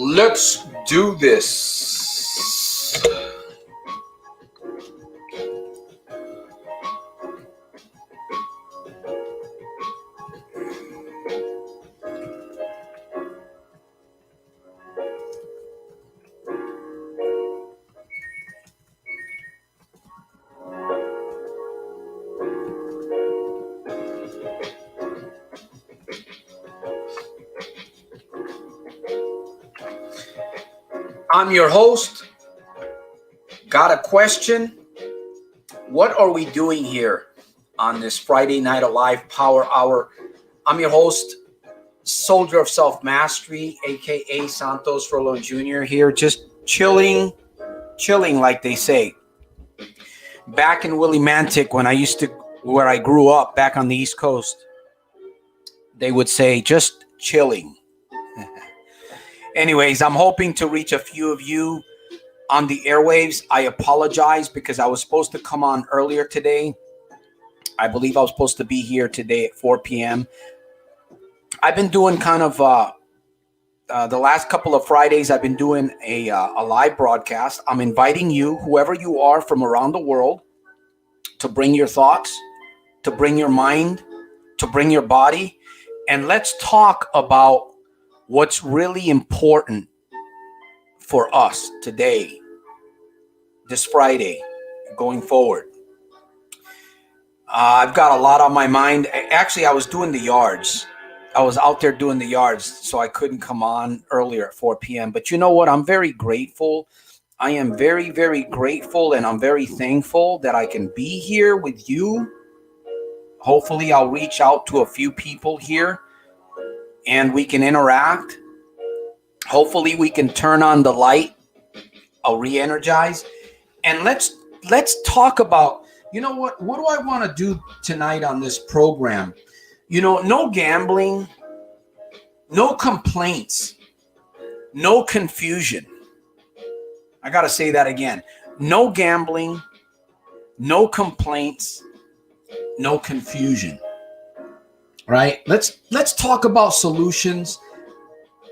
Let's do this. I'm your host. Got a question? What are we doing here on this Friday Night Alive Power Hour? I'm your host, Soldier of Self-Mastery, aka SantosRolonJr. here, just chilling like they say. Back in Willimantic, where I grew up back on the East Coast, they would say just chilling. Anyways, I'm hoping to reach a few of you on the airwaves. I apologize because I was supposed to come on earlier today. I believe I was supposed to be here today at 4 p.m. I've been doing kind of the last couple of Fridays, I've been doing a live broadcast. I'm inviting you, whoever you are from around the world, to bring your thoughts, to bring your mind, to bring your body, and let's talk about what's really important for us today, this Friday, going forward. I've got a lot on my mind. Actually, I was doing the yards. I was out there doing the yards, so I couldn't come on earlier at 4 p.m. But you know what? I'm very grateful. I am very, very grateful, and I'm very thankful that I can be here with you. Hopefully, I'll reach out to a few people here, and we can interact. Hopefully we can turn on the light. I'll re-energize. And let's talk about, you know what do I want to do tonight on this program? You know, no gambling, no complaints, no confusion. I got to say that again. No gambling, no complaints, no confusion. Right? Let's talk about solutions.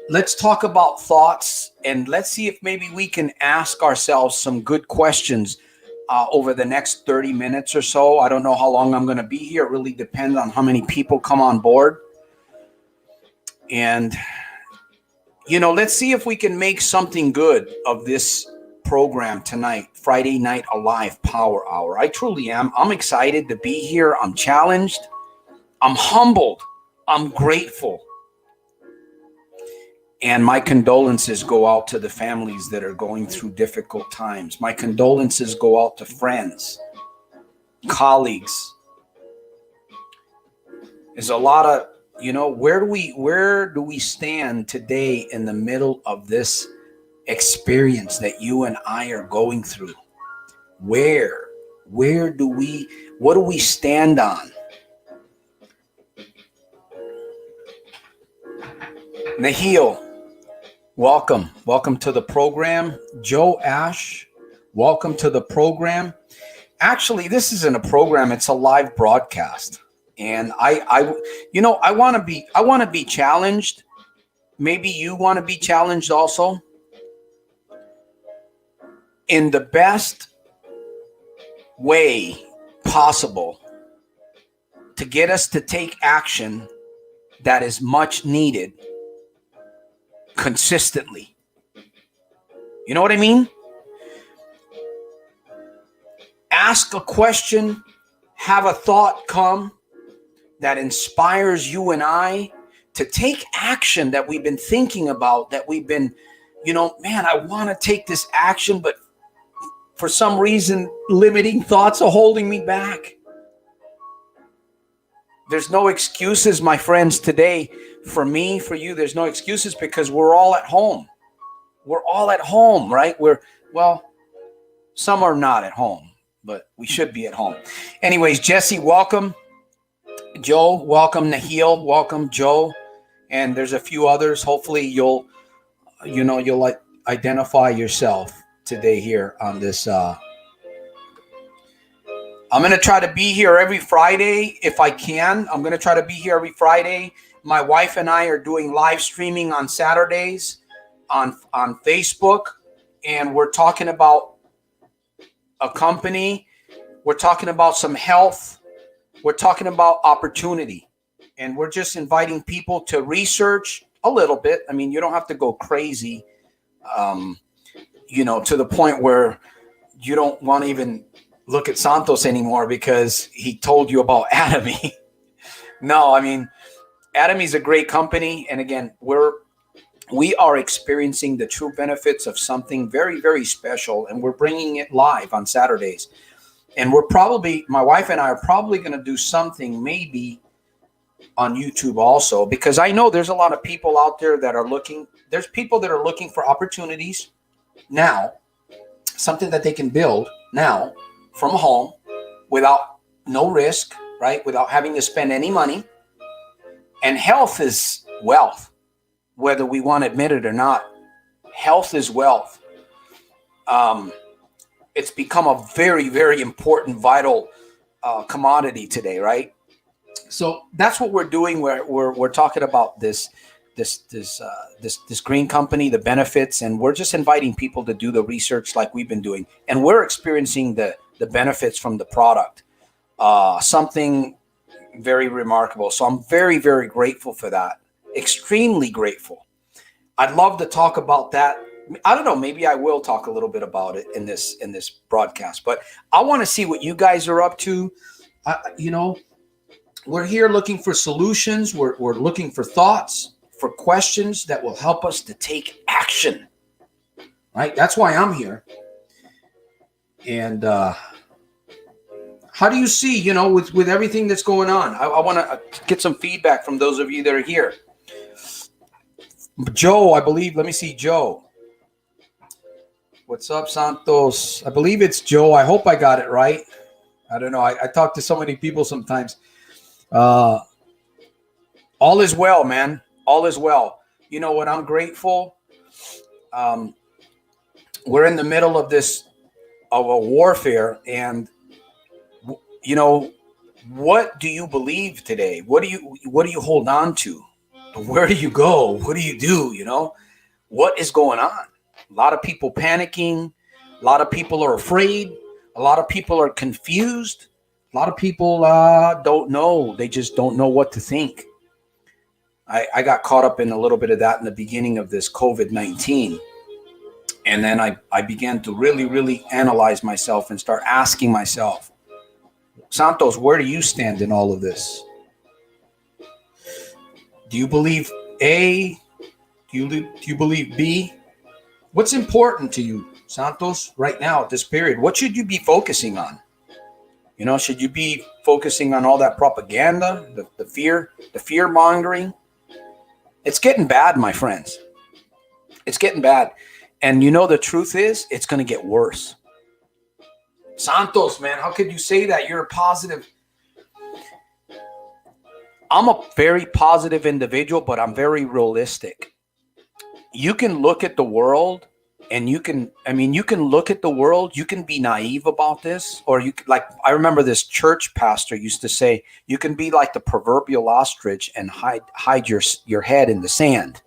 Let's talk about thoughts, and let's see if maybe we can ask ourselves some good questions over the next 30 minutes or so. I don't know how long I'm going to be here. It really depends on how many people come on board. And, you know, let's see if we can make something good of this program tonight, Friday Night Alive Power Hour. I truly am. I'm excited to be here. I'm challenged. I'm humbled. I'm grateful. And my condolences go out to the families that are going through difficult times. My condolences go out to friends, colleagues. There's a lot of, you know, where do we stand today in the middle of this experience that you and I are going through? What do we stand on? Nahil, welcome to the program. Joe Ash, welcome to the program. Actually, this isn't a program, it's a live broadcast. And I want to be challenged. Maybe you want to be challenged also in the best way possible to get us to take action that is much needed consistently. You know what I mean? Ask a question, have a thought come that inspires you and I to take action that we've been thinking about, that we've been, you know, man, I want to take this action, but for some reason, limiting thoughts are holding me back. There's no excuses, my friends, today. For me, for you, there's no excuses because we're all at home. We're all at home, right? Some are not at home, but we should be at home. Anyways, Jesse, welcome. Joe, welcome. Nahil, welcome. Joe. And there's a few others. Hopefully you'll identify yourself today here on this. I'm going to try to be here every Friday if I can. I'm going to try to be here every Friday. My wife and I are doing live streaming on Saturdays. on Facebook, and we're talking about a company. We're talking about some health. We're talking about opportunity. And we're just inviting people to research a little bit. I mean, you don't have to go crazy, to the point where you don't want to even look at Santos anymore because he told you about Atomy. No, I mean, Atomy is a great company. And again, we are experiencing the true benefits of something very, very special. And we're bringing it live on Saturdays. And my wife and I are probably going to do something maybe on YouTube also, because I know there's a lot of people out there that are looking. There's people that are looking for opportunities now, something that they can build now from home without no risk, right? Without having to spend any money. And health is wealth, whether we want to admit it or not. Health is wealth. It's become a very, very important, vital commodity today, right? So that's what we're doing. We're talking about this green company, the benefits, and we're just inviting people to do the research like we've been doing, and we're experiencing the benefits from the product. Something very remarkable. So I'm very, very grateful for that. Extremely grateful. I'd love to talk about that. I don't know. Maybe I will talk a little bit about it in this broadcast, but I want to see what you guys are up to. We're here looking for solutions. We're looking for thoughts, for questions that will help us to take action. Right? That's why I'm here. And how do you see, with everything that's going on? I want to get some feedback from those of you that are here. Joe, I believe. Let me see, Joe. What's up, Santos? I believe it's Joe. I hope I got it right. I don't know. I talk to so many people sometimes. All is well, man. All is well. You know what? I'm grateful. We're in the middle of a warfare, and what do you believe today? What do you hold on to? Where do you go? What do you do? What is going on? A lot of people panicking. A lot of people are afraid. A lot of people are confused. A lot of people don't know. They just don't know what to think. I got caught up in a little bit of that in the beginning of this COVID-19. And then I began to really, really analyze myself and start asking myself, Santos, where do you stand in all of this? Do you believe A? Do you believe B? What's important to you, Santos, right now at this period? What should you be focusing on? Should you be focusing on all that propaganda, the fear mongering? It's getting bad, my friends. It's getting bad. And the truth is, it's going to get worse. Santos, man, how could you say that? You're a positive. I'm a very positive individual, but I'm very realistic. You can look at the world and you can look at the world. You can be naive about this, or I remember this church pastor used to say, you can be like the proverbial ostrich and hide your head in the sand,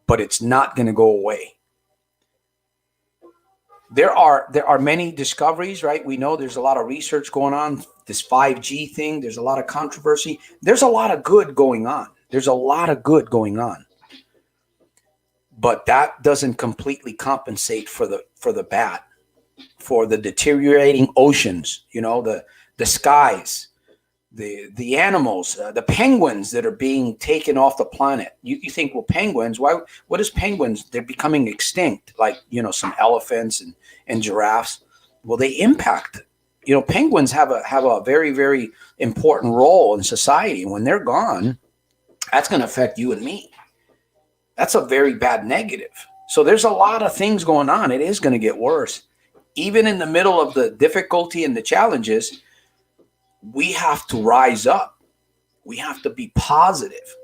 but it's not going to go away. There are many discoveries, right? We know there's a lot of research going on, this 5G thing. There's a lot of controversy. There's a lot of good going on. But that doesn't completely compensate for the bad, for the deteriorating oceans, the skies, the animals, the penguins that are being taken off the planet. You think, well, penguins, why? What is penguins? They're becoming extinct, like, some elephants and giraffes. Well, they impact. Penguins have a very, very important role in society. When they're gone, that's going to affect you and me. That's a very bad negative. So there's a lot of things going on. It is going to get worse. Even in the middle of the difficulty and the challenges, we have to rise up. We have to be positive,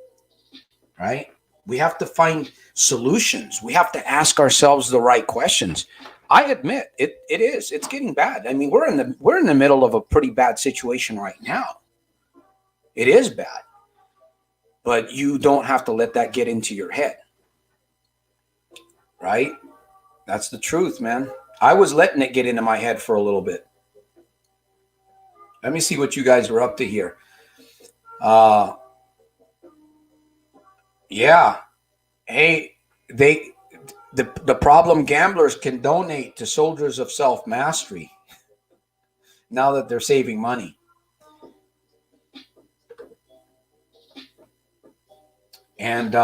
right? We have to find solutions. We have to ask ourselves the right questions. I admit it's getting bad. I mean, we're in the middle of a pretty bad situation right now. It is bad, but you don't have to let that get into your head. right? That's the truth, man. I was letting it get into my head for a little bit. Let me see what you guys are up to here. Yeah. Hey, the problem gamblers can donate to Soldiers of Self-Mastery now that they're saving money. And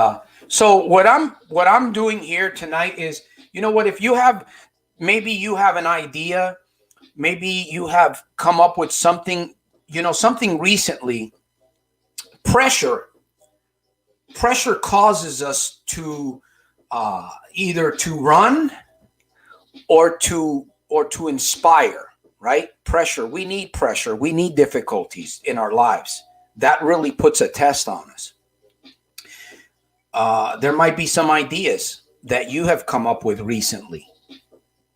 so what I'm doing here tonight is, you know what, if you have, maybe you have an idea, maybe you have come up with something, you know, something recently. Pressure causes us to either to run or to inspire, right? Pressure. We need pressure. We need difficulties in our lives. That really puts a test on us. There might be some ideas that you have come up with recently.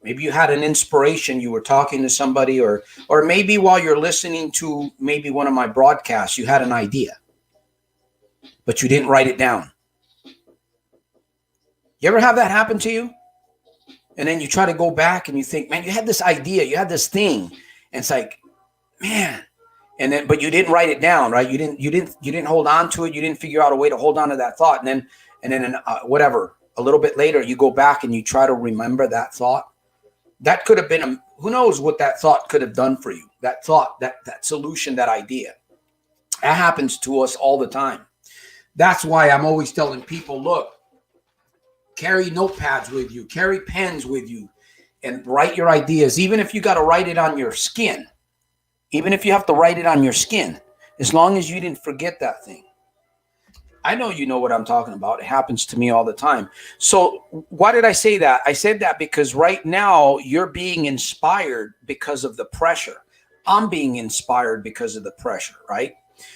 Maybe you had an inspiration. You were talking to somebody, or maybe while you're listening to maybe one of my broadcasts, you had an idea, but you didn't write it down. You ever have that happen to you? And then you try to go back and you think, man, you had this idea, you had this thing, and it's like, man, and then, but you didn't write it down, right? You didn't hold on to it. You didn't figure out a way to hold on to that thought. And then whatever, a little bit later, you go back and you try to remember that thought. That could have been, who knows what that thought could have done for you. That thought, that solution, that idea. That happens to us all the time. That's why I'm always telling people, look, carry notepads with you, carry pens with you, and write your ideas. Even if you got to write it on your skin, even if you have to write it on your skin, as long as you didn't forget that thing. I know you know what I'm talking about. It happens to me all the time. So why did I say that? I said that because right now you're being inspired because of the pressure. I'm being inspired because of the pressure, right?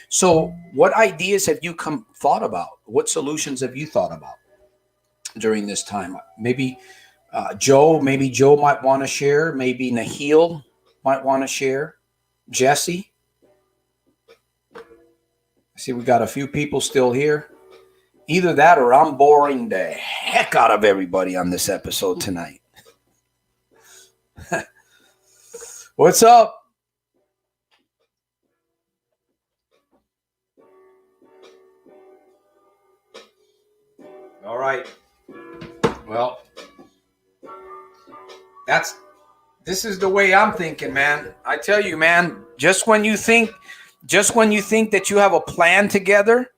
So what ideas have you thought about? What solutions have you thought about during this time? Maybe Joe might want to share. Maybe Nahil might want to share. Jesse. I see we got a few people still here. Either that or I'm boring the heck out of everybody on this episode tonight. What's up? All right. Well, this is the way I'm thinking, man. I tell you, man, just when you think that you have a plan together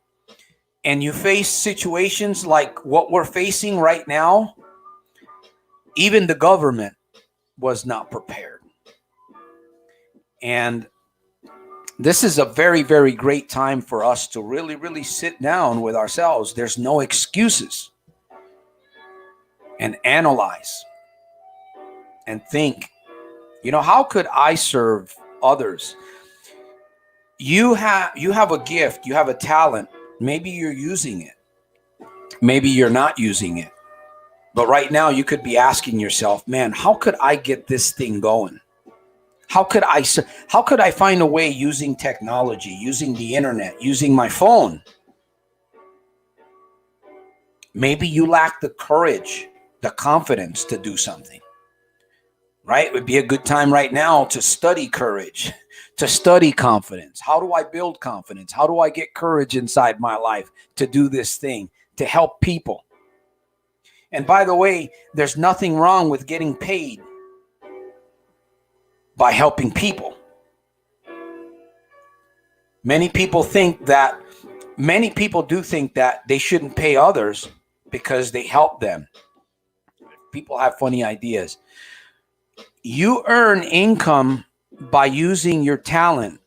and you face situations like what we're facing right now, even the government was not prepared. And this is a very, very great time for us to really, really sit down with ourselves. There's no excuses. And analyze and think, you know, how could I serve others? You have a gift, you have a talent. Maybe you're using it. Maybe you're not using it. But right now you could be asking yourself, man, how could I get this thing going? How could I find a way using technology, using the internet, using my phone? Maybe you lack the courage, the confidence to do something, right? It would be a good time right now to study courage, to study confidence. How do I build confidence? How do I get courage inside my life to do this thing, to help people? And by the way, there's nothing wrong with getting paid by helping people. Many people do think that they shouldn't pay others because they help them. People have funny ideas. You earn income by using your talent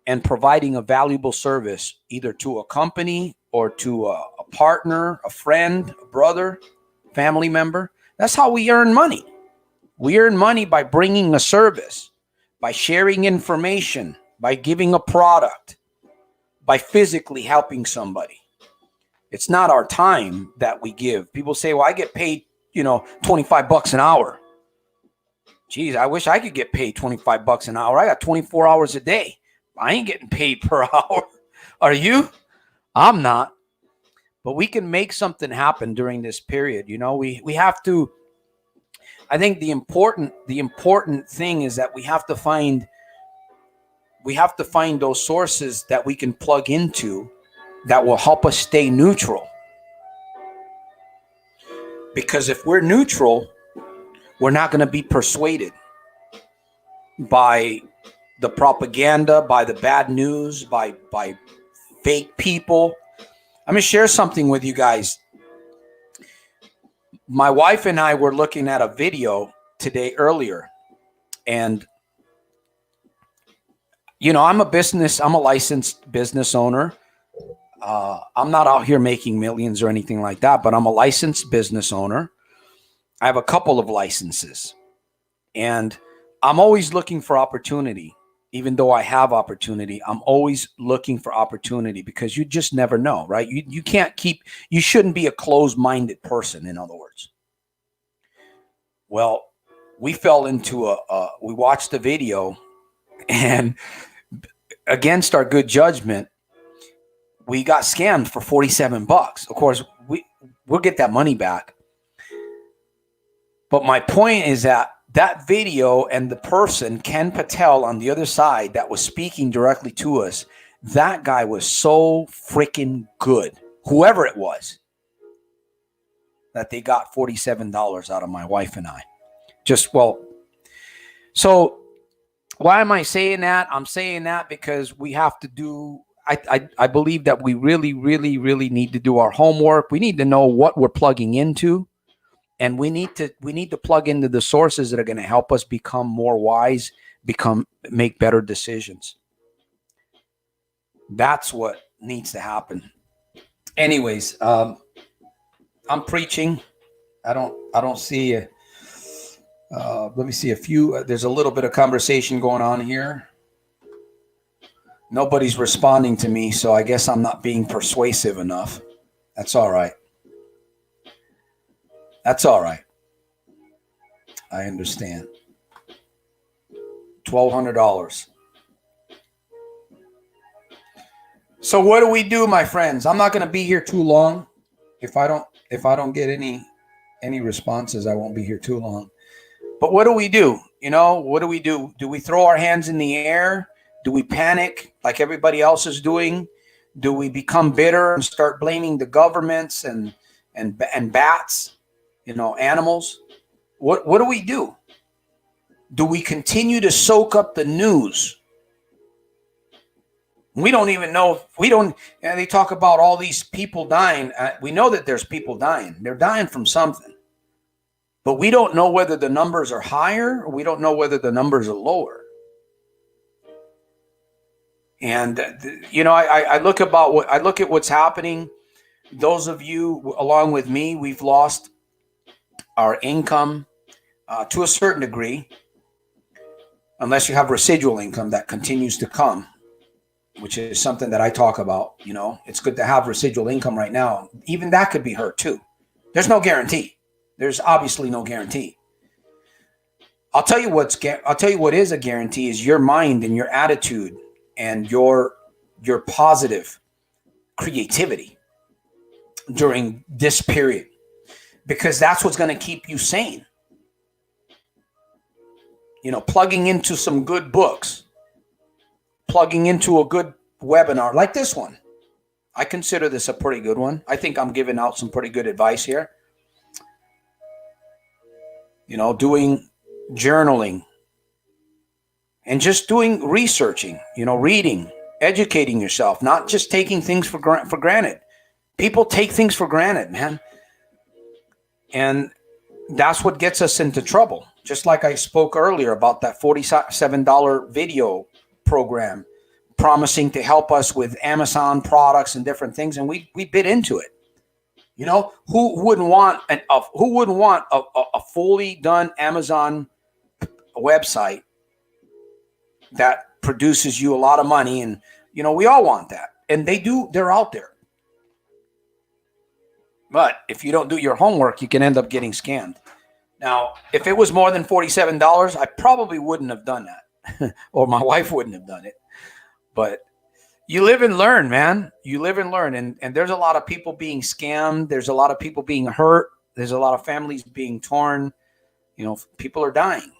and providing a valuable service either to a company or to a partner, a friend, a brother, family member. That's how we earn money. We earn money by bringing a service, by sharing information, by giving a product, by physically helping somebody. It's not our time that we give. People say, well, I get paid, $25 an hour. Geez, I wish I could get paid $25 an hour. I got 24 hours a day. I ain't getting paid per hour. Are you? I'm not. but we can make something happen during this period. You know, we have to. I think the important thing is that we have to find those sources that we can plug into that will help us stay neutral. Because if we're neutral, we're not going to be persuaded by the propaganda, by the bad news, by fake people. I'm going to share something with you guys. My wife and I were looking at a video today earlier, and you know, I'm a licensed business owner. I'm not out here making millions or anything like that, but I'm a licensed business owner. I have a couple of licenses, and I'm always looking for opportunity. Even though I have opportunity, I'm always looking for opportunity, because you just never know, right? You shouldn't be a closed-minded person, in other words. Well, we fell into we watched the video, and against our good judgment, we got scammed for $47. Of course, we'll get that money back. But my point is that video and the person, Ken Patel, on the other side that was speaking directly to us, that guy was so freaking good, whoever it was, that they got $47 out of my wife and I. So why am I saying that? I'm saying that because we have to do, I believe that we really, really, really need to do our homework. We need to know what we're plugging into. And we need to plug into the sources that are going to help us become more wise, make better decisions. That's what needs to happen. Anyways, I'm preaching. I don't see. Let me see a few. There's a little bit of conversation going on here. Nobody's responding to me, so I guess I'm not being persuasive enough. That's all right. That's all right. I understand. $1,200. So what do we do, my friends? I'm not going to be here too long. If I don't get any responses, I won't be here too long. But what do we do? You know, what do we do? Do we throw our hands in the air? Do we panic like everybody else is doing? Do we become bitter and start blaming the governments and bats? You know, animals. What do we do? Do we continue to soak up the news? We don't even know. They talk about all these people dying. We know that there's people dying. They're dying from something. But we don't know whether the numbers are higher, or we don't know whether the numbers are lower. And you know, I look at what's happening. Those of you along with me, we've lost our income to a certain degree, unless you have residual income that continues to come, which is something that I talk about. You know, it's good to have residual income right now. Even that could be hurt too. There's no guarantee. There's obviously no guarantee. I'll tell you what is a guarantee is your mind and your attitude and your positive creativity during this period. Because that's what's going to keep you sane. You know, plugging into some good books, plugging into a good webinar like this one. I consider this a pretty good one. I think I'm giving out some pretty good advice here. You know, doing journaling and just doing researching, you know, reading, educating yourself, not just taking things for granted. People take things for granted, man. And that's what gets us into trouble. Just like I spoke earlier about that $47 video program promising to help us with Amazon products and different things. And we bid into it. You know, who wouldn't want a fully done Amazon website that produces you a lot of money? And, you know, we all want that. And they're out there. But if you don't do your homework, you can end up getting scammed. Now, if it was more than $47, I probably wouldn't have done that. Or my wife wouldn't have done it. But You live and learn, man. You live and learn. And there's a lot of people being scammed. There's a lot of people being hurt. There's a lot of families being torn. People are dying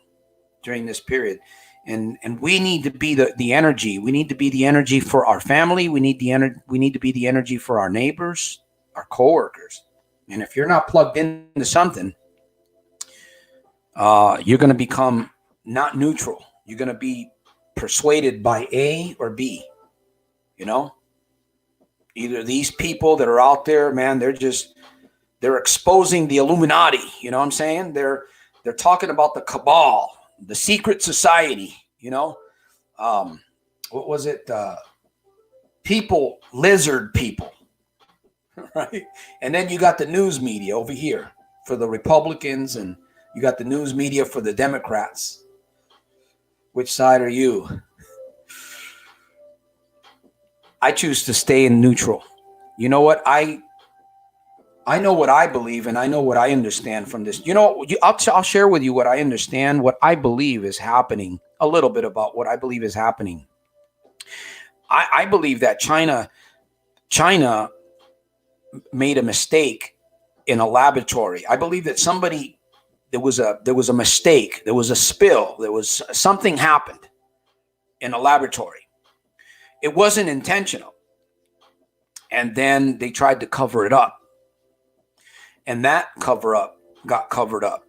during this period. And we need to be the energy. We need to be the energy for our family. We need to be the energy for our neighbors, our coworkers. And if you're not plugged into something, you're going to become not neutral. You're going to be persuaded by A or B. Either these people that are out there, man, they're exposing the Illuminati. You know what I'm saying? They're talking about the cabal, the secret society, what was it? Lizard people, right? And then you got the news media over here for the Republicans, and you got the news media for the Democrats. Which side are you? I choose to stay in neutral. You know what? I know what I believe, and I know what I understand from this. I'll share with you what I understand, what I believe is happening, a little bit about what I believe is happening. I believe that China made a mistake in a laboratory. I believe that there was a mistake, there was a spill, something happened in a laboratory. It wasn't intentional. And then they tried to cover it up. And that cover up got covered up.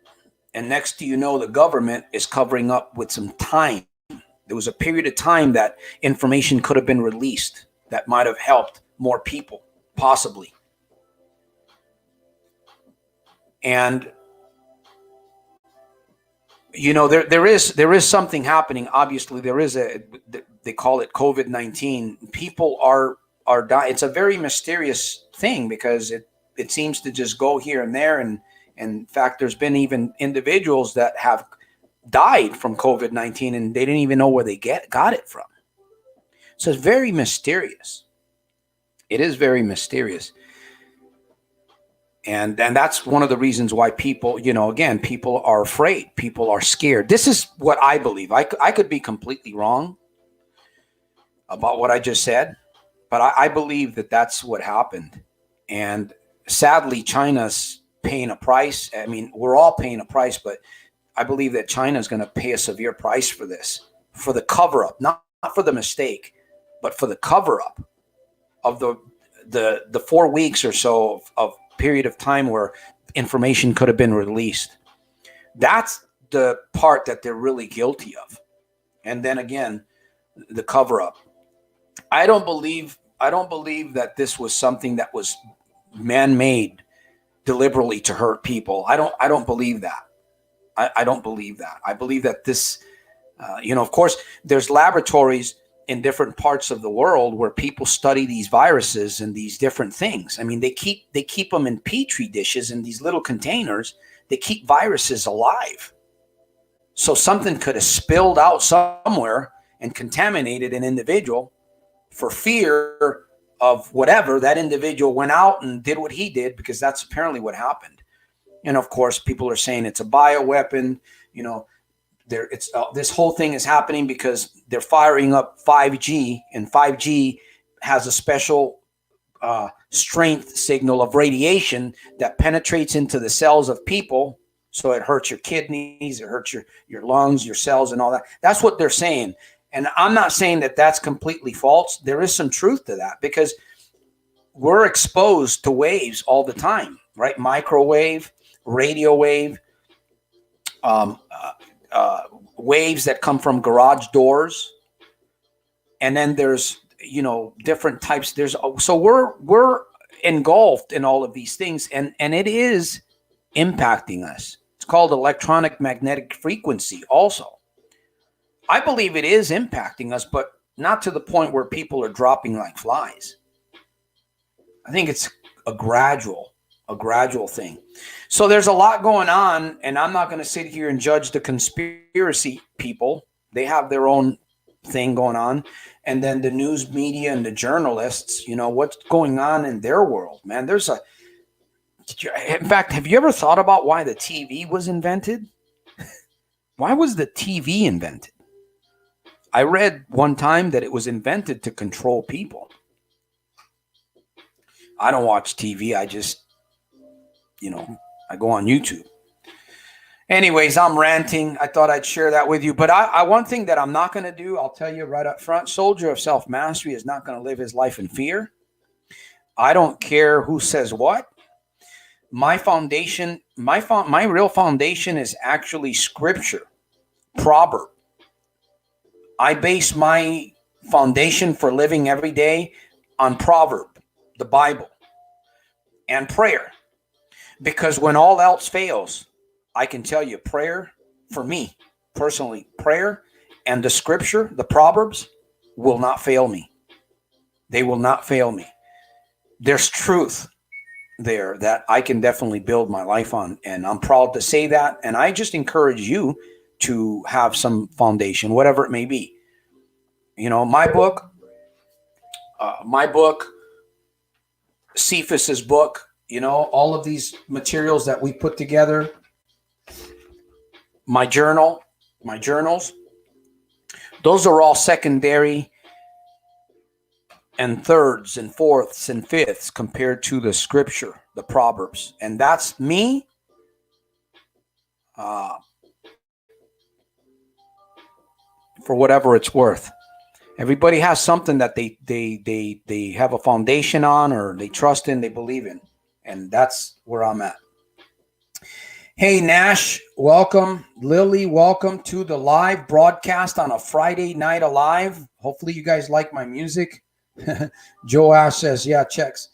And next thing you know, the government is covering up with some time. There was a period of time that information could have been released that might have helped more people, possibly. And there is something happening. Obviously, they call it COVID-19. People are dying. It's a very mysterious thing because it seems to just go here and there. And in fact, there's been even individuals that have died from COVID-19 and they didn't even know where they got it from. So it's very mysterious. It is very mysterious. And that's one of the reasons why people, people are afraid. People are scared. This is what I believe. I could be completely wrong about what I just said, but I believe that that's what happened. And sadly, China's paying a price. I mean, we're all paying a price, but I believe that China is going to pay a severe price for this, for the cover-up, not for the mistake, but for the cover-up of the 4 weeks or so of period of time where information could have been released. That's the part that they're really guilty of. And then again, the cover-up. I don't believe that this was something that was man-made deliberately to hurt people. I don't believe that. I don't believe that. I believe that this, of course, there's laboratories in different parts of the world where people study these viruses and these different things. I mean, they keep them in petri dishes in these little containers. They keep viruses alive. So something could have spilled out somewhere and contaminated an individual for fear of whatever. That individual went out and did what he did because that's apparently what happened. And of course, people are saying it's a bioweapon, this whole thing is happening because they're firing up 5G, and 5G has a special strength signal of radiation that penetrates into the cells of people. So it hurts your kidneys, it hurts your lungs, your cells, and all that. That's what they're saying. And I'm not saying that that's completely false. There is some truth to that because we're exposed to waves all the time, right? Microwave, radio wave, waves that come from garage doors, and then there's different types. So we're engulfed in all of these things, and it is impacting us. It's called electronic magnetic frequency. Also, I believe it is impacting us, but not to the point where people are dropping like flies. I think it's a gradual thing. So there's a lot going on, and I'm not going to sit here and judge the conspiracy people. They have their own thing going on. And then the news media and the journalists, what's going on in their world, man. In fact, have you ever thought about why the TV was invented? Why was the TV invented? I read one time that it was invented to control people. I don't watch TV. I just, I go on YouTube. Anyways, I'm ranting. I thought I'd share that with you. But one thing that I'm not going to do, I'll tell you right up front, soldier of self-mastery is not going to live his life in fear. I don't care who says what. My foundation, my real foundation is actually scripture, proverb. I base my foundation for living every day on proverb, the Bible, and prayer. Because when all else fails, I can tell you prayer, for me personally, prayer and the scripture, the proverbs, will not fail me. They will not fail me. There's truth there that I can definitely build my life on. And I'm proud to say that. And I just encourage you to have some foundation, whatever it may be. My book, Cephas's book, all of these materials that we put together, my journals, those are all secondary and thirds and fourths and fifths compared to the scripture, the proverbs. And that's me. For whatever it's worth. Everybody has something that they have a foundation on, or they trust in, they believe in. And that's where I'm at. Hey, Nash, welcome. Lily, welcome to the live broadcast on a Friday night alive. Hopefully you guys like my music. Joe Ash says, yeah, checks.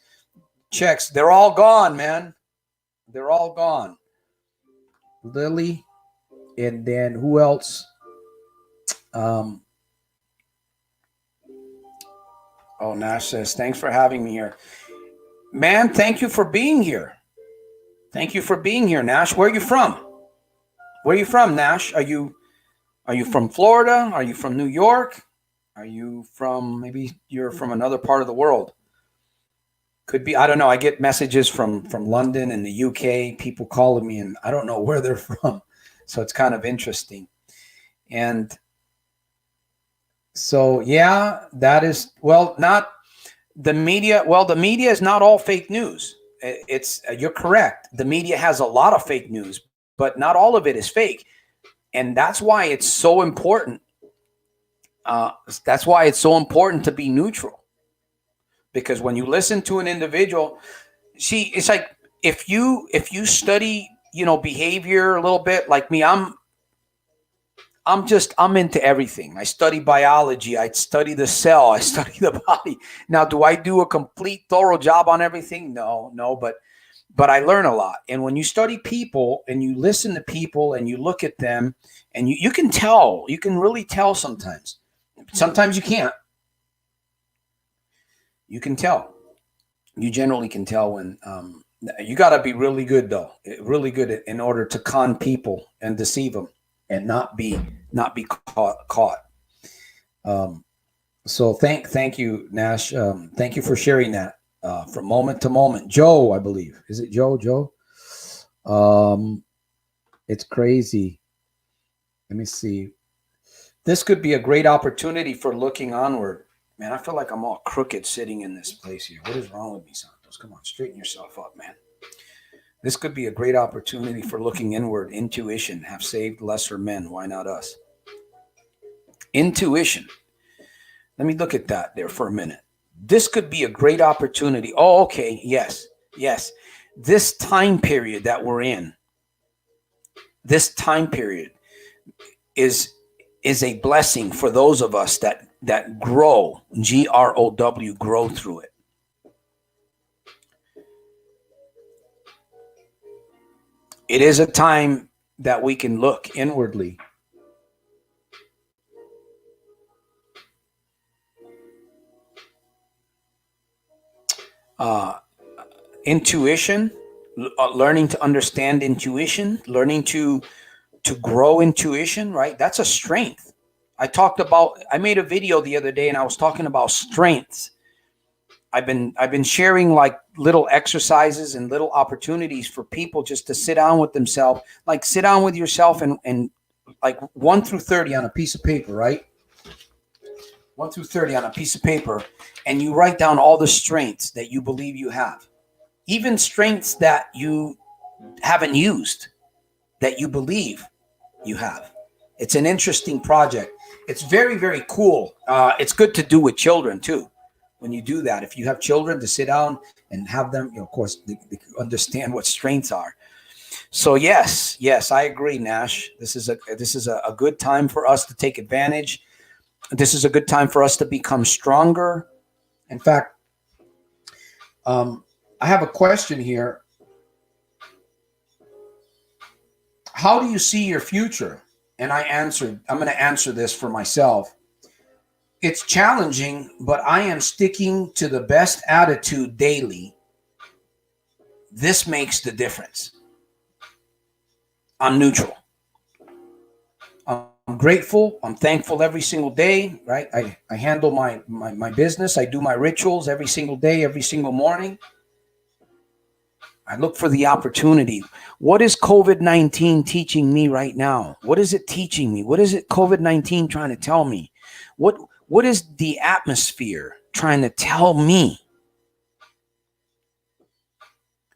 They're all gone, man. They're all gone. Lily, and then who else? Nash says, thanks for having me here. Man, thank you for being here. Thank you for being here, Nash. Where are you from? Where are you from, Nash? Are you from Florida? Are you from New York? Are you from, maybe you're from another part of the world? Could be, I don't know. I get messages from London and the UK, people calling me, and I don't know where they're from. So it's kind of interesting. And so, yeah, that is, not the media. Well, the media is not all fake news. You're correct. The media has a lot of fake news, but not all of it is fake. And that's why it's so important. That's why it's so important to be neutral. Because when you listen to an individual, see, it's like if you study, behavior a little bit, like me, I'm into everything. I study biology. I study the cell. I study the body. Now, do I do a complete thorough job on everything? No, but I learn a lot. And when you study people and you listen to people and you look at them and you can tell, you can really tell sometimes. Sometimes you can't. You can tell. You generally can tell when you got to be really good, though. Really good in order to con people and deceive them. And not be caught. So thank you, Nash. Thank you for sharing that from moment to moment. Joe, I believe. Is it Joe? Joe? It's crazy. Let me see. This could be a great opportunity for looking onward. Man, I feel like I'm all crooked sitting in this place here. What is wrong with me, Santos? Come on, straighten yourself up, man. This could be a great opportunity for looking inward. Intuition, have saved lesser men. Why not us? Intuition. Let me look at that there for a minute. This could be a great opportunity. Oh, okay. Yes. This time period that we're in, this time period is a blessing for those of us that grow, GROW, grow through it. It is a time that we can look inwardly. Intuition, learning to understand intuition, learning to grow intuition, right? That's a strength. I made a video the other day and I was talking about strengths. I've been sharing like little exercises and little opportunities for people just to sit down with themselves, like sit down with yourself and like 1 through 30 on a piece of paper, right? 1 through 30 on a piece of paper, and you write down all the strengths that you believe you have, even strengths that you haven't used, that you believe you have. It's an interesting project. It's very, very cool. It's good to do with children too. When you do that, if you have children, to sit down and have them, of course, they understand what strengths are. So yes, I agree, Nash. This is a good time for us to take advantage. This is a good time for us to become stronger. In fact, I have a question here. How do you see your future? And I'm going to answer this for myself. It's challenging, but I am sticking to the best attitude daily. This makes the difference. I'm neutral. I'm grateful. I'm thankful every single day, right? I handle my business. I do my rituals every single day, every single morning. I look for the opportunity. What is COVID-19 teaching me right now? What is it teaching me? What is it COVID-19 trying to tell me? What is the atmosphere trying to tell me?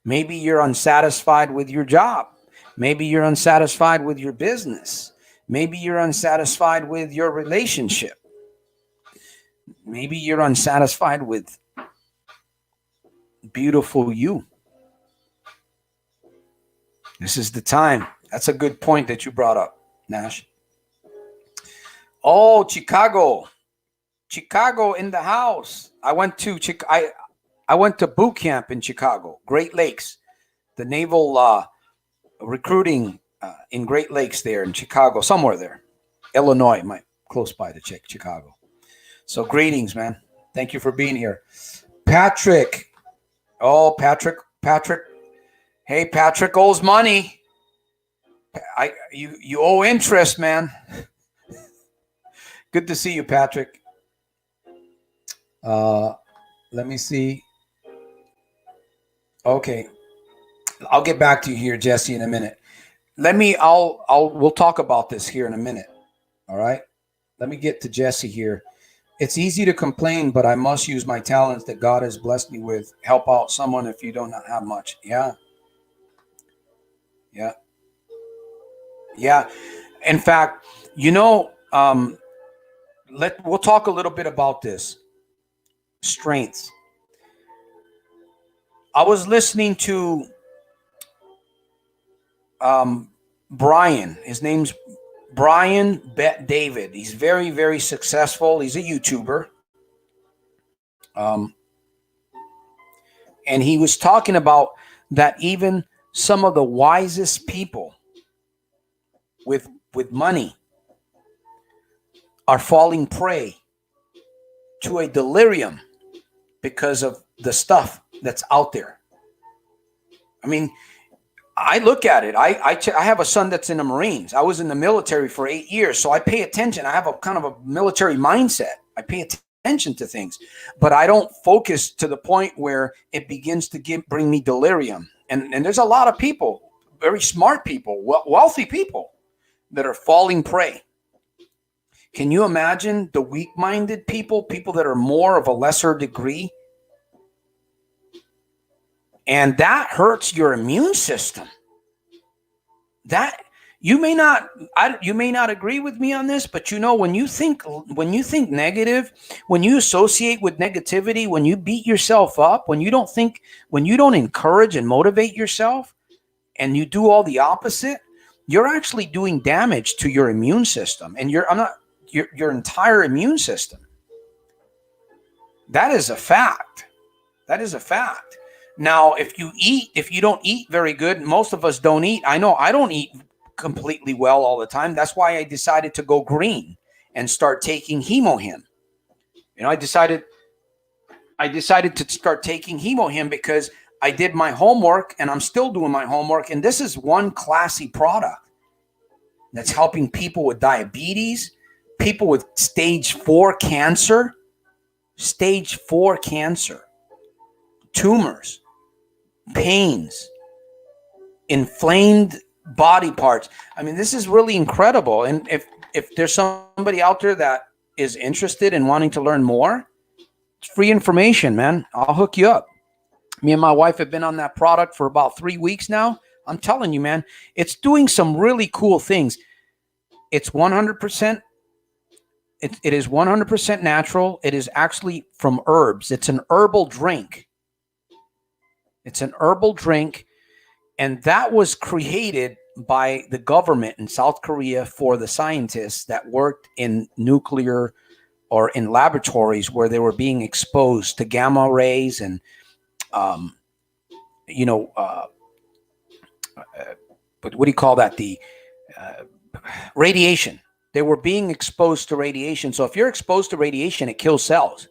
Maybe you're unsatisfied with your job. Maybe you're unsatisfied with your business. Maybe you're unsatisfied with your relationship. Maybe you're unsatisfied with beautiful you. This is the time. That's a good point that you brought up, Nash. Oh, Chicago in the house. I went to boot camp in Chicago, Great Lakes, the naval recruiting in Great Lakes there in Chicago, somewhere there, Illinois, close by to Chicago. So greetings, man. Thank you for being here, Patrick. Oh, Patrick. Hey, Patrick owes money. You owe interest, man. Good to see you, Patrick. Let me see. Okay. I'll get back to you here, Jesse, in a minute. We'll talk about this here in a minute. All right. Let me get to Jesse here. It's easy to complain, but I must use my talents that God has blessed me with. Help out someone if you don't have much. Yeah. In fact, we'll talk a little bit about this. Strengths. I was listening to Brian. His name's Brian Bet David. He's very, very successful. He's a YouTuber. And he was talking about that even some of the wisest people with money are falling prey to a delirium because of the stuff that's out there. I mean, I look at it. I have a son that's in the Marines. I was in the military for 8 years, so I pay attention. I have a kind of a military mindset. I pay attention to things, but I don't focus to the point where it begins to bring me delirium. And there's a lot of people, very smart people, wealthy people that are falling prey. Can you imagine the weak-minded people that are more of a lesser degree? And that hurts your immune system. That you may not agree with me on this, but when you think negative, when you associate with negativity, when you beat yourself up, when you don't encourage and motivate yourself, and you do all the opposite, you're actually doing damage to your immune system and your entire immune system. That is a fact. Now, if you don't eat very good, most of us don't eat. I know I don't eat completely well all the time. That's why I decided to go green and start taking HemoHim. I decided to start taking HemoHim because I did my homework and I'm still doing my homework. And this is one classy product that's helping people with diabetes, people with stage 4 cancer, tumors, pains, inflamed body parts. I mean, this is really incredible. And if there's somebody out there that is interested in wanting to learn more, it's free information, man. I'll hook you up. Me and my wife have been on that product for about 3 weeks now. I'm telling you, man, it's doing some really cool things. It's 100%. It is 100% natural. It is actually from herbs. It's an herbal drink. It's an herbal drink. And that was created by the government in South Korea for the scientists that worked in nuclear or in laboratories where they were being exposed to gamma rays and, but what do you call that? The radiation. They were being exposed to radiation. So if you're exposed to radiation, it kills cells.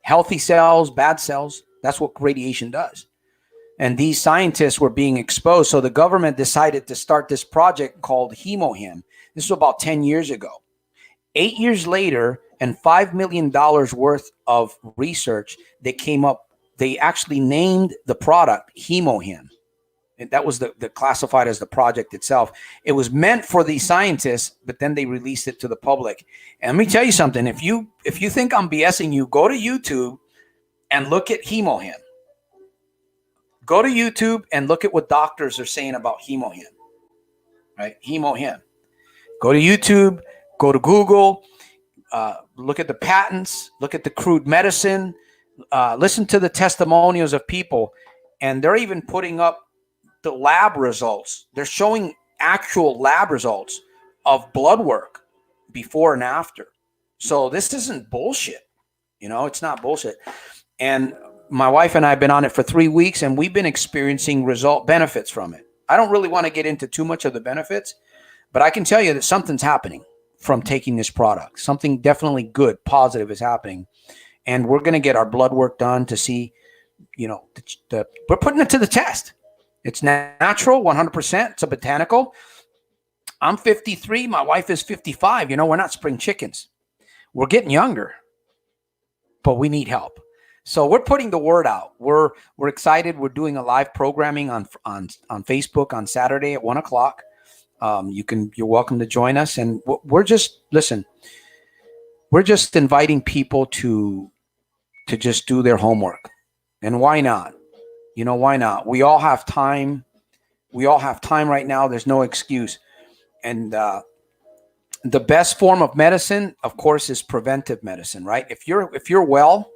Healthy cells, bad cells. That's what radiation does. And these scientists were being exposed. So the government decided to start this project called HemoHim. This was about 10 years ago. 8 years later, and $5 million worth of research, they actually named the product HemoHim. And that was the classified as the project itself. It was meant for these scientists, but then they released it to the public. And let me tell you something. If you think I'm BSing you, go to YouTube and look at HemoHim. Go to YouTube and look at what doctors are saying about HemoHim. Right? HemoHim. Go to YouTube, go to Google, look at the patents, look at the crude medicine, listen to the testimonials of people, and they're even putting up the lab results. They're showing actual lab results of blood work before and after. So this isn't bullshit. It's not bullshit. And my wife and I have been on it for 3 weeks, and we've been experiencing benefits from it. I don't really want to get into too much of the benefits, but I can tell you that something's happening from taking this product. Something definitely good, positive is happening. And we're going to get our blood work done to see, we're putting it to the test. It's natural, 100%. It's a botanical. I'm 53. My wife is 55. We're not spring chickens. We're getting younger, but we need help. So we're putting the word out. We're excited. We're doing a live programming on Facebook on Saturday at 1:00. You're welcome to join us. And we're just inviting people to just do their homework. And why not? Why not? We all have time. We all have time right now. There's no excuse. And the best form of medicine, of course, is preventive medicine, right? If you're well,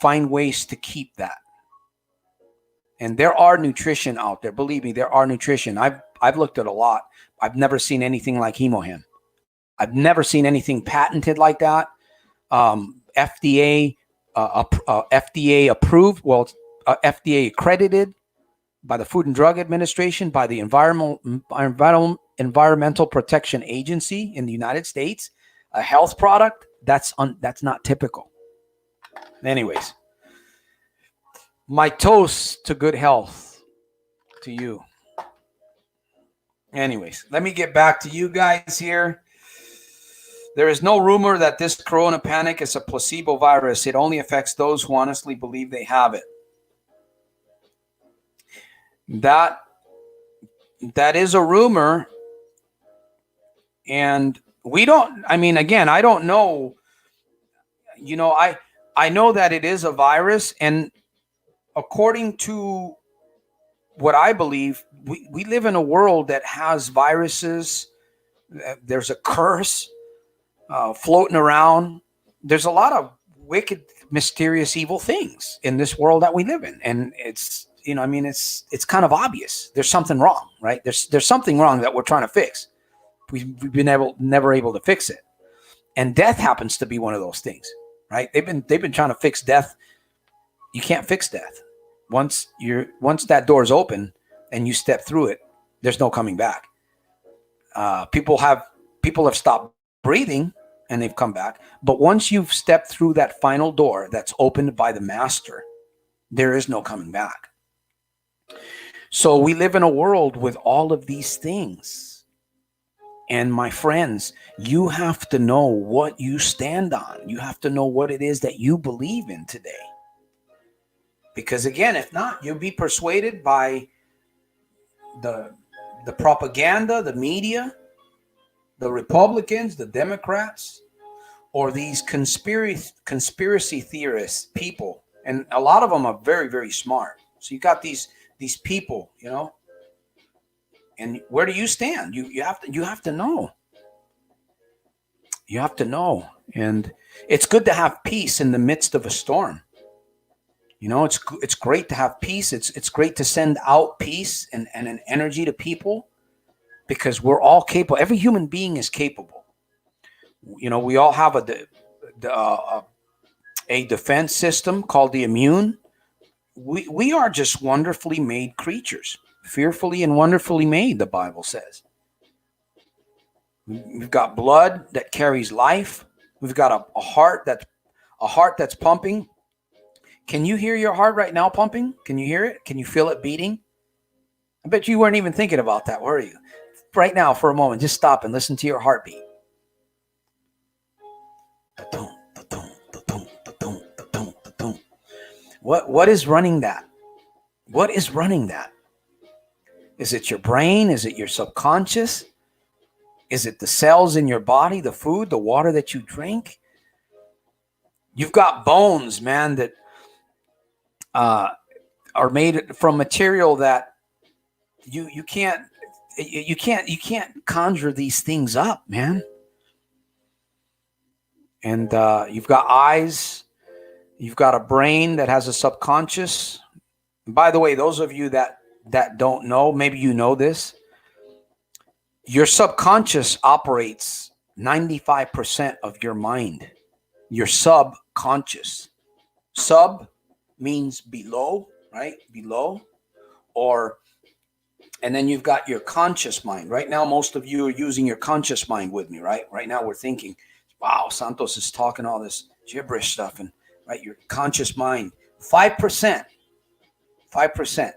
find ways to keep that. And there are nutrition out there. Believe me, there are nutrition. I've looked at a lot. I've never seen anything like HemoHim. I've never seen anything patented like that. FDA approved. Well, FDA accredited by the Food and Drug Administration, by the Environmental Protection Agency in the United States. A health product, that's not typical. Anyways, my toast to good health to you. Anyways, let me get back to you guys here. There is no rumor that this corona panic is a placebo virus. It only affects those who honestly believe they have it. That is a rumor. And I don't know. I know that it is a virus, and according to what I believe, we live in a world that has viruses. There's a curse floating around. There's a lot of wicked, mysterious, evil things in this world that we live in, and it's kind of obvious. There's something wrong, right? There's something wrong that we're trying to fix. We've been never able to fix it, and death happens to be one of those things, right? They've been trying to fix death. You can't fix death. Once that door's open and you step through it, there's no coming back. People have stopped breathing and they've come back. But once you've stepped through that final door that's opened by the master, there is no coming back. So we live in a world with all of these things. And my friends, you have to know what you stand on. You have to know what it is that you believe in today. Because again, if not, you'll be persuaded by the propaganda, the media, the Republicans, the Democrats, or these conspiracy theorists people, and a lot of them are very, very smart. So you got these people, you know, and where do you stand? You have to know. You have to know, and it's good to have peace in the midst of a storm. You know, it's great to have peace. It's great to send out peace and an energy to people, because we're all capable. Every human being is capable. You know, we all have a defense system called the immune. We are just wonderfully made creatures, fearfully and wonderfully made, the Bible says. We've got blood that carries life. We've got a heart that's pumping. Can you hear your heart right now pumping? Can you hear it? Can you feel it beating? I bet you weren't even thinking about that, were you? Right now, for a moment, just stop and listen to your heartbeat. What is running that? What is running that? Is it your brain? Is it your subconscious? Is it the cells in your body, the food, the water that you drink? You've got bones, man, that are made from material that you can't conjure these things up, man. And you've got eyes, you've got a brain that has a subconscious. And by the way, those of you that don't know, maybe you know this. Your subconscious operates 95% of your mind. Your subconscious. Sub means below, right? Below. And then you've got your conscious mind. Right now, most of you are using your conscious mind with me, right? Right now, we're thinking, wow, Santos is talking all this gibberish stuff. And right, your conscious mind, 5%. 5%.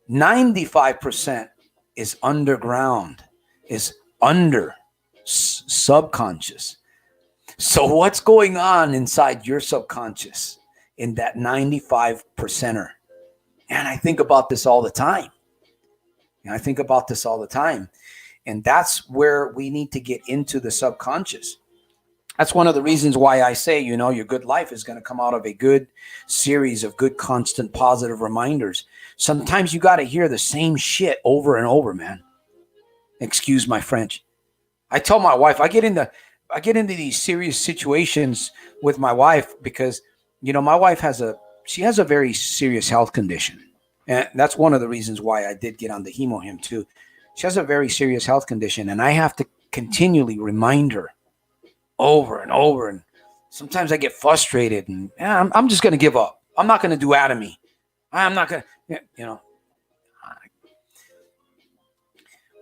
95% is underground. Is under subconscious. So what's going on inside your subconscious in that 95%er? And I think about this all the time. And that's where we need to get into the subconscious. That's one of the reasons why I say, you know, your good life is going to come out of a good series of good, constant, positive reminders. Sometimes you got to hear the same shit over and over, man. Excuse my French. I tell my wife, I get into these serious situations with my wife because, you know, my wife has a very serious health condition. And that's one of the reasons why I did get on the HemoHim too. She has a very serious health condition, and I have to continually remind her over and over. And sometimes I get frustrated and I'm just going to give up. I'm not going to do atomy. I'm not going to, you know.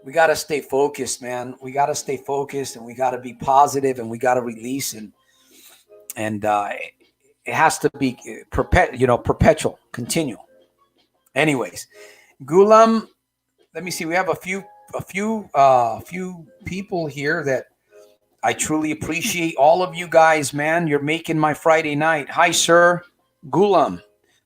We got to stay focused, man. We got to stay focused, and we got to be positive, and we got to release, and it has to be perpetual, continual. Anyways, Gulam, let me see. We have a few people here that I truly appreciate. All of you guys, man. You're making my Friday night. Hi, sir. Gulam.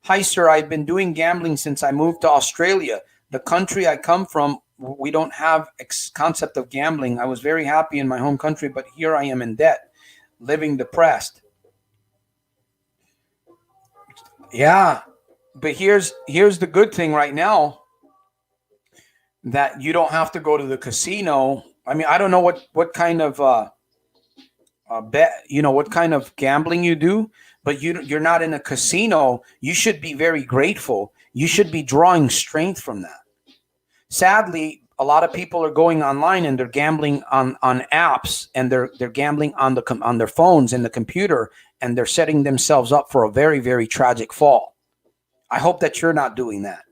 Hi, sir. I've been doing gambling since I moved to Australia, the country I come from. We don't have concept of gambling. I was very happy in my home country, but here I am in debt, living depressed. Yeah, but here's the good thing right now, that you don't have to go to the casino. I mean, I don't know what kind of bet, you know, what kind of gambling you do, but you're not in a casino. You should be very grateful. You should be drawing strength from that. Sadly, a lot of people are going online and they're gambling on apps, and they're gambling on their phones and the computer, and they're setting themselves up for a very, very tragic fall. I hope that you're not doing that.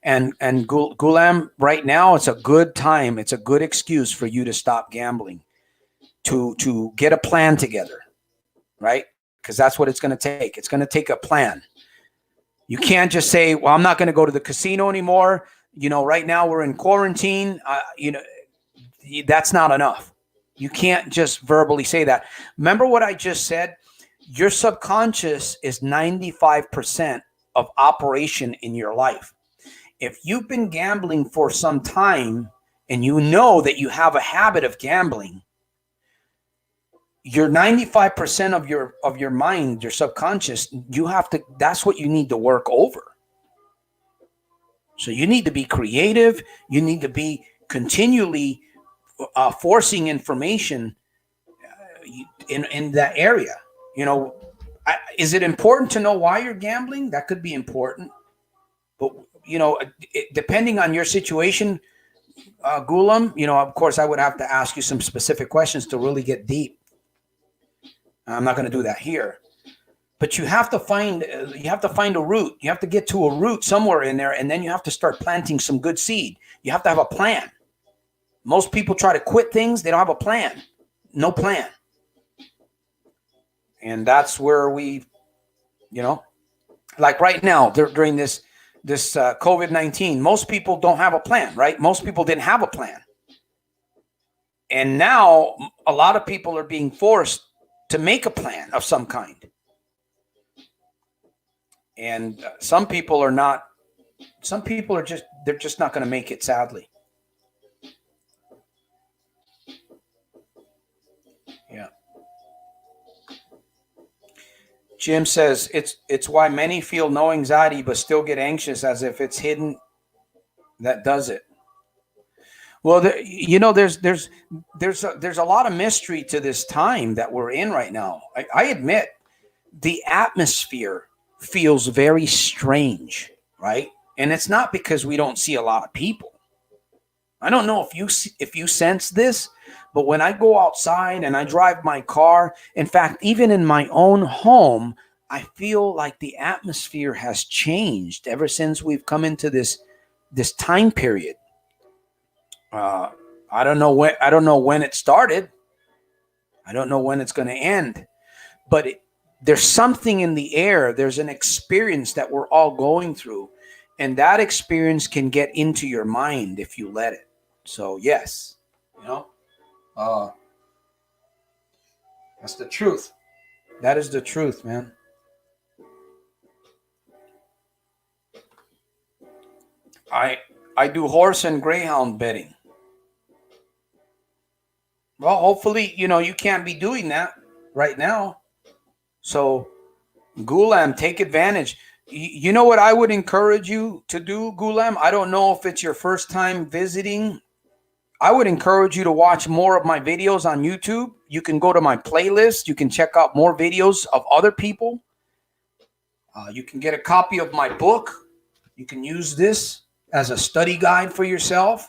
And Gulam, right now, it's a good time. It's a good excuse for you to stop gambling, to get a plan together, right? Because that's what it's going to take. It's going to take a plan. You can't just say, well, I'm not going to go to the casino anymore. You know, right now we're in quarantine. You know, that's not enough. You can't just verbally say that. Remember what I just said? Your subconscious is 95% of operation in your life. If you've been gambling for some time, and you know that you have a habit of gambling, your 95% of your mind, your subconscious, that's what you need to work over. So you need to be creative. You need to be continually forcing information in that area. Is it important to know why you're gambling? That could be important. But, depending on your situation, Gulam, of course, I would have to ask you some specific questions to really get deep. I'm not going to do that here. But you have to find a root. You have to get to a root somewhere in there, and then you have to start planting some good seed. You have to have a plan. Most people try to quit things. They don't have a plan. No plan. And that's where we, like right now, during this COVID-19, most people don't have a plan, right? Most people didn't have a plan. And now a lot of people are being forced to make a plan of some kind. And some people are just not going to make it, sadly. Yeah. Jim says it's why many feel no anxiety but still get anxious as if it's hidden that does it. Well, there's a lot of mystery to this time that we're in right now. I admit the atmosphere feels very strange, right? And it's not because we don't see a lot of people. I don't know if you sense this, but when I go outside and I drive my car, in fact, even in my own home, I feel like the atmosphere has changed ever since we've come into this time period. I don't know when it started. I don't know when it's going to end, but there's something in the air. There's an experience that we're all going through, and that experience can get into your mind if you let it. So yes, that's the truth. That is the truth, man. I do horse and greyhound betting. Well, hopefully, you can't be doing that right now. So, Gulam, take advantage. You know what I would encourage you to do, Gulam? I don't know if it's your first time visiting. I would encourage you to watch more of my videos on YouTube. You can go to my playlist. You can check out more videos of other people. You can get a copy of my book. You can use this as a study guide for yourself.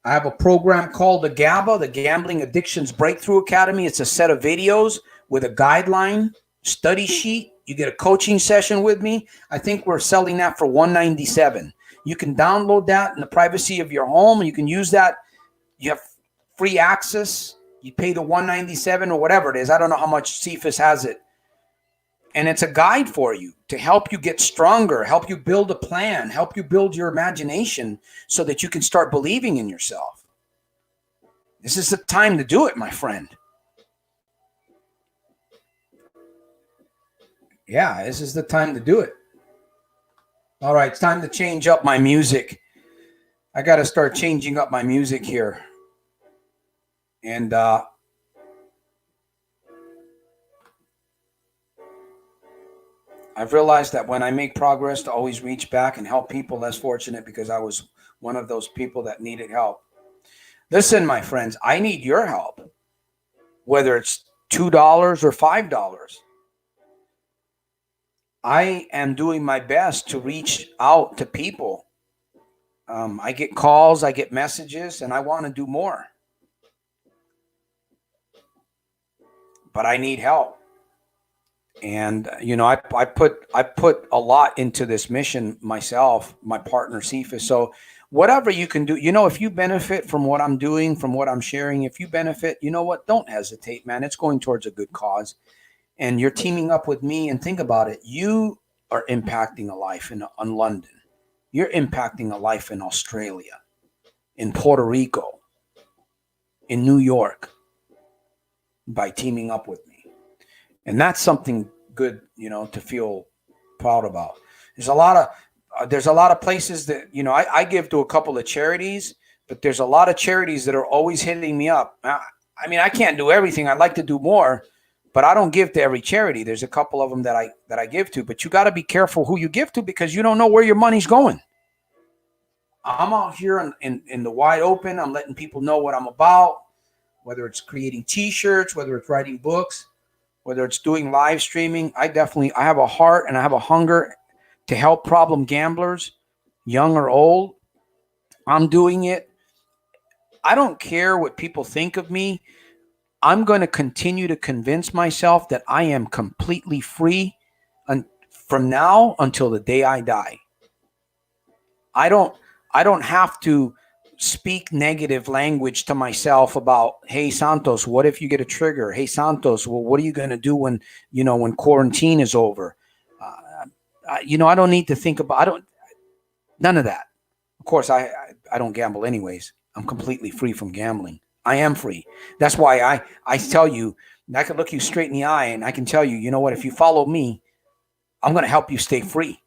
I have a program called the GABA, the Gambling Addictions Breakthrough Academy. It's a set of videos with a guideline, study sheet. You get a coaching session with me. I think we're selling that for $197. You can download that in the privacy of your home, and you can use that. You have free access. You pay the $197 or whatever it is. I don't know how much Cephas has it. And it's a guide for you to help you get stronger, help you build a plan, help you build your imagination so that you can start believing in yourself. This is the time to do it, my friend. Yeah, this is the time to do it. All right, it's time to change up my music. I got to start changing up my music here. And I've realized that when I make progress, to always reach back and help people less fortunate, because I was one of those people that needed help. Listen, my friends, I need your help, whether it's $2 or $5. I am doing my best to reach out to people. I get calls, I get messages, and I want to do more. But I need help. And, I put a lot into this mission myself, my partner, Cephas. So whatever you can do, if you benefit from what I'm doing, from what I'm sharing, if you benefit, you know what? Don't hesitate, man. It's going towards a good cause. And you're teaming up with me, and think about it. You are impacting a life in London. You're impacting a life in Australia, in Puerto Rico, in New York, by teaming up with me. And that's something good, to feel proud about. There's a lot of places that, I give to a couple of charities, but there's a lot of charities that are always hitting me up. I mean, I can't do everything. I'd like to do more, but I don't give to every charity. There's a couple of them that I give to, but you got to be careful who you give to because you don't know where your money's going. I'm out here in the wide open. I'm letting people know what I'm about, whether it's creating T-shirts, whether it's writing books, whether it's doing live streaming. I have a heart and I have a hunger to help problem gamblers, young or old. I'm doing it. I don't care what people think of me. I'm going to continue to convince myself that I am completely free from now until the day I die. I don't have to speak negative language to myself about, hey, Santos, what if you get a trigger? Hey, Santos, well, what are you going to do when quarantine is over? I don't need to think about, none of that. Of course, I don't gamble anyways. I'm completely free from gambling. I am free. That's why I tell you, I can look you straight in the eye and I can tell you, you know what, if you follow me, I'm going to help you stay free.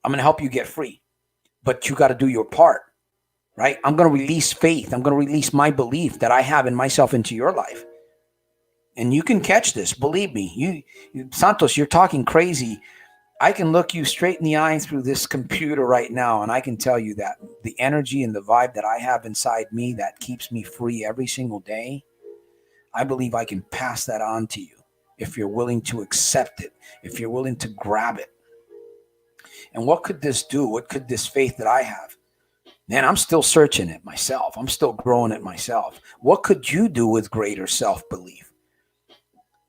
I'm going to help you get free. But you got to do your part, right? I'm going to release faith. I'm going to release my belief that I have in myself into your life. And you can catch this. Believe me. Santos, you're talking crazy. I can look you straight in the eye through this computer right now, and I can tell you that the energy and the vibe that I have inside me that keeps me free every single day, I believe I can pass that on to you if you're willing to accept it, if you're willing to grab it. And what could this do? What could this faith that I have? Man, I'm still searching it myself. I'm still growing it myself. What could you do with greater self-belief?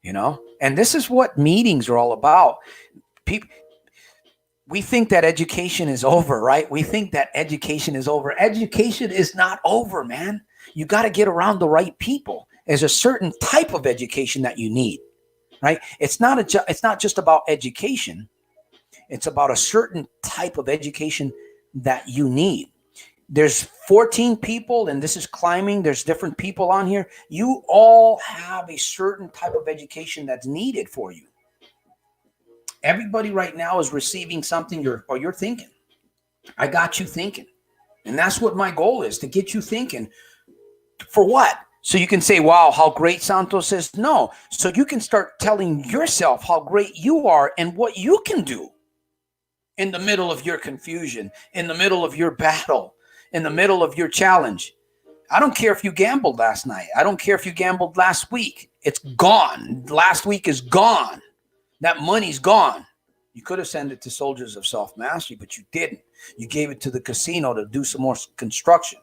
And this is what meetings are all about. People, we think that education is over, right? We think that education is over. Education is not over, man. You got to get around the right people. There's a certain type of education that you need, right? It's not just about education. It's about a certain type of education that you need. There's 14 people, and this is climbing. There's different people on here. You all have a certain type of education that's needed for you. Everybody right now is receiving something you're thinking. I got you thinking. And that's what my goal is, to get you thinking. For what? So you can say, wow, how great Santos is? No. So you can start telling yourself how great you are and what you can do in the middle of your confusion, in the middle of your battle, in the middle of your challenge. I don't care if you gambled last night. I don't care if you gambled last week. It's gone. Last week is gone. That money's gone. You could have sent it to Soldiers of Self-Mastery, but you didn't. You gave it to the casino to do some more construction.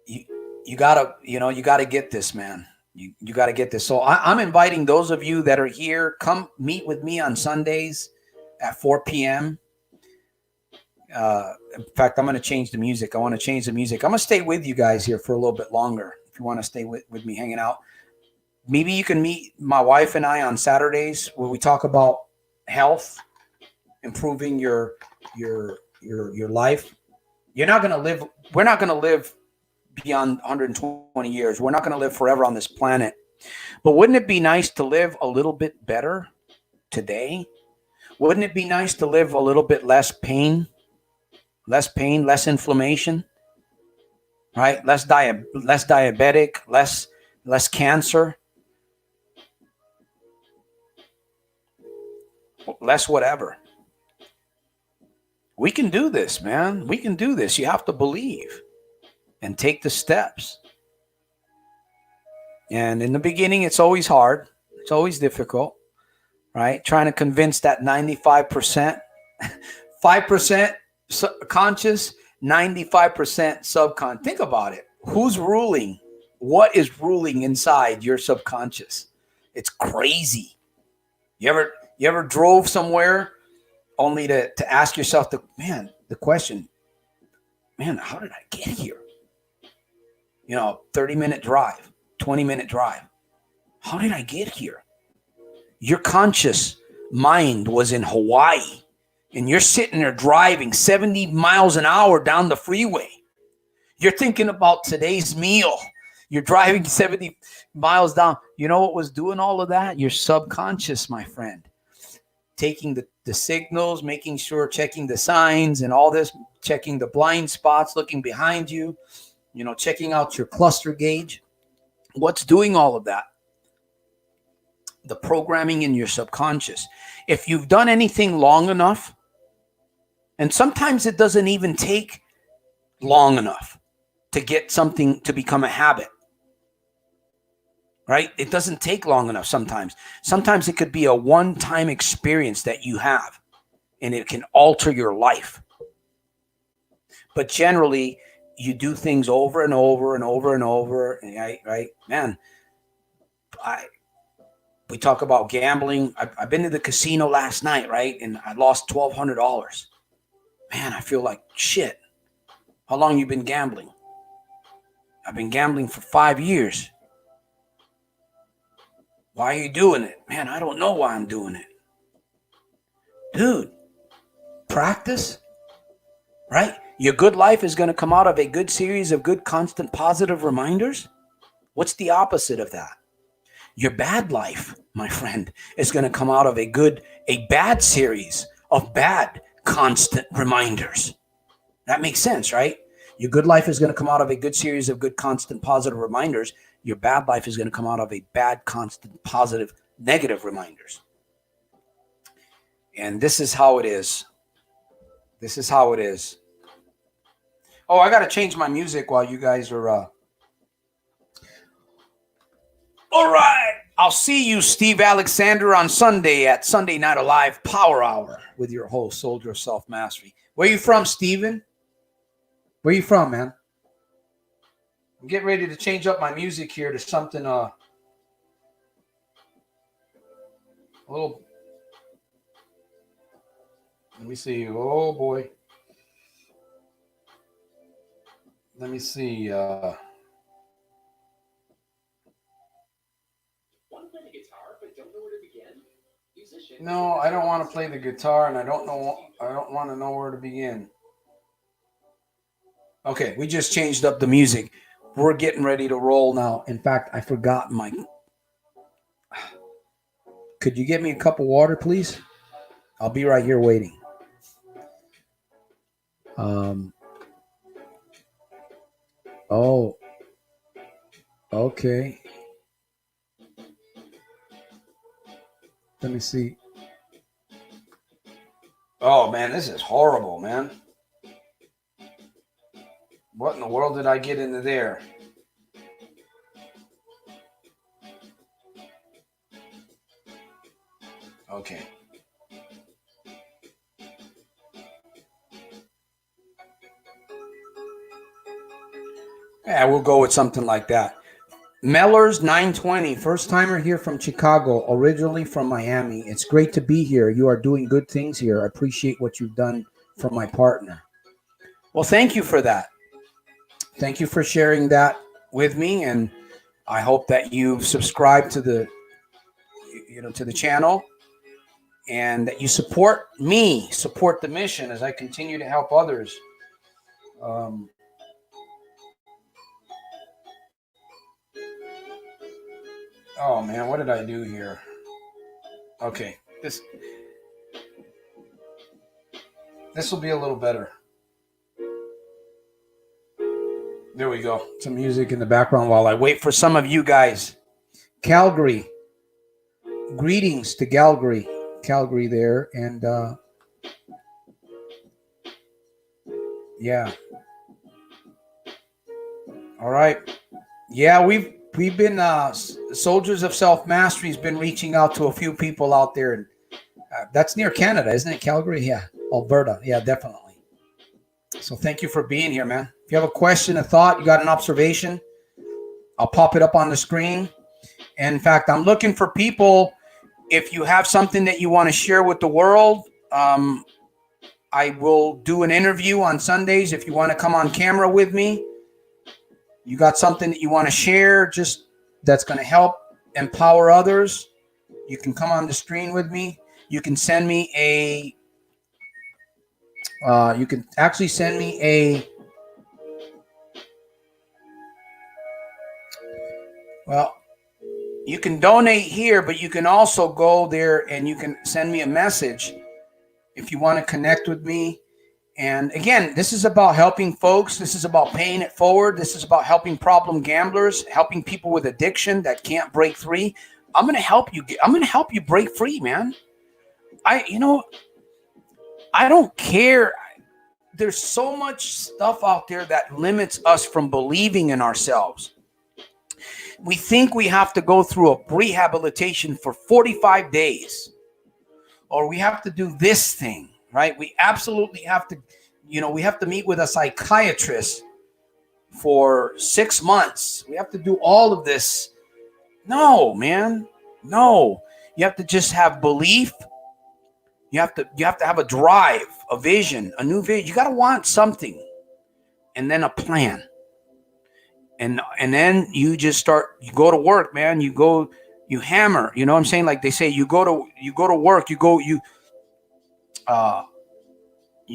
You gotta get this, man. You got to get this. So I'm inviting those of you that are here, come meet with me on Sundays at 4 p.m. In fact, I'm going to change the music. I want to change the music. I'm going to stay with you guys here for a little bit longer. If you want to stay with me hanging out, maybe you can meet my wife and I on Saturdays where we talk about health, improving your life. We're not going to live beyond 120 years. We're not going to live forever on this planet. But wouldn't it be nice to live a little bit better today? Wouldn't it be nice to live a little bit less pain, less inflammation, right? Less diabetic, less cancer, less whatever. We can do this, man. We can do this. You have to believe and take the steps. And in the beginning, it's always hard. It's always difficult, right? Trying to convince that 95%, 5% conscious, 95% subconscious. Think about it. Who's ruling? What is ruling inside your subconscious? It's crazy. You ever drove somewhere only to ask yourself the question, man, how did I get here? 30-minute drive, 20-minute drive. How did I get here? Your conscious mind was in Hawaii, and you're sitting there driving 70 miles an hour down the freeway. You're thinking about today's meal. You're driving 70 miles down. You know what was doing all of that? Your subconscious, my friend. Taking the signals, making sure, checking the signs and all this, checking the blind spots, looking behind you, checking out your cluster gauge. What's doing all of that? The programming in your subconscious. If you've done anything long enough, and sometimes it doesn't even take long enough to get something to become a habit, right? It doesn't take long enough sometimes. Sometimes it could be a one-time experience that you have, and it can alter your life. But generally, you do things over and over and over and over, right? Man, we talk about gambling. I've been to the casino last night, right? And I lost $1,200. Man, I feel like shit. How long you been gambling? I've been gambling for 5 years. Why are you doing it? Man, I don't know why I'm doing it. Dude, practice, right? Your good life is going to come out of a good series of good, constant, positive reminders. What's the opposite of that? Your bad life, my friend, is going to come out of a bad series of bad, constant reminders. That makes sense, right? Your good life is going to come out of a good series of good, constant, positive reminders. Your bad life is going to come out of a bad, constant, positive, negative reminders. And this is how it is. This is how it is. Oh, I got to change my music while you guys are... All right. I'll see you, Steve Alexander, on Sunday at Sunday Night Alive Power Hour with your host, Soldier of Self-Mastery. Where you from, Steven? Where you from, man? I'm getting ready to change up my music here to something a little... Let me see. Oh, boy. Let me see. No, I don't want to play the guitar, and I don't want to know where to begin. Okay, we just changed up the music. We're getting ready to roll now. In fact, I forgot my... Could you get me a cup of water, please? I'll be right here waiting. Oh. Okay. Let me see. Oh, man, this is horrible, man. What in the world did I get into there? Okay. Yeah, we'll go with something like that. Mellors 920, first timer here from Chicago, originally from Miami. It's great to be here. You are doing good things here. I appreciate what you've done for my partner. Well, thank you for that. Thank you for sharing that with me, and I hope that you've subscribed to the channel, and that you support me, support the mission as I continue to help others. Oh man, what did I do here? Okay, this will be a little better. There we go. Some music in the background while I wait for some of you guys. Calgary. Greetings to Calgary there, and yeah. All right. Yeah, we've been Soldiers of Self-Mastery has been reaching out to a few people out there, and that's near Canada, isn't it? Calgary, yeah, Alberta, yeah, definitely. So thank you for being here, man. If you have a question, a thought, you got an observation, I'll pop it up on the screen. And in fact, I'm looking for people. If you have something that you want to share with the world, I will do an interview on Sundays. If you want to come on camera with me, you got something that you want to share, just that's going to help empower others, you can come on the screen with me. You can send me a you can actually send me a you can donate here, but you can also go there and you can send me a message if you want to connect with me. And again, this is about helping folks. This is about paying it forward. This is about helping problem gamblers, helping people with addiction that can't break free. I'm going to help you. I'm going to help you break free, man. I don't care. There's so much stuff out there that limits us from believing in ourselves. We think we have to go through a rehabilitation for 45 days, or we have to do this thing. Right? We absolutely have to, we have to meet with a psychiatrist for 6 months. We have to do all of this. No, man. No. You have to just have belief. You have to have a drive, a vision, a new vision. You got to want something, and then a plan. And then you just start, you go to work, man. You hammer, you know what I'm saying? Like they say, you go to work, you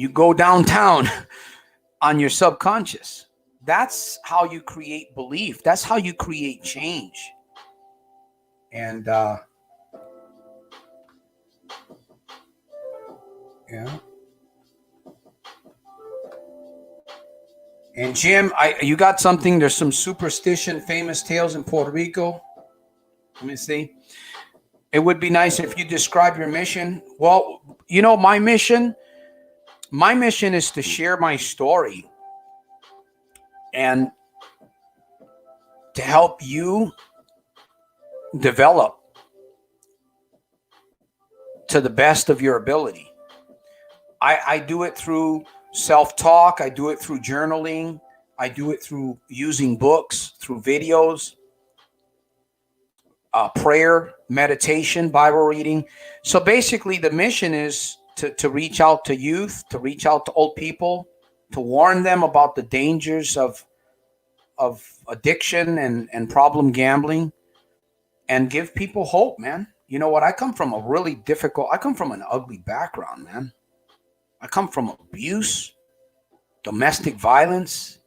go downtown on your subconscious. That's how you create belief. That's how you create change. And yeah. And Jim, you got something. There's some superstition, famous tales in Puerto Rico. Let me see. It would be nice if you describe your mission. Well, my mission is to share my story and to help you develop to the best of your ability. I do it through self-talk. I do it through journaling. I do it through using books, through videos, prayer, meditation, Bible reading. So basically the mission is to reach out to youth, to reach out to old people, to warn them about the dangers of addiction and problem gambling, and give people hope, man. You know what? I come from an ugly background, man. I come from abuse, domestic violence.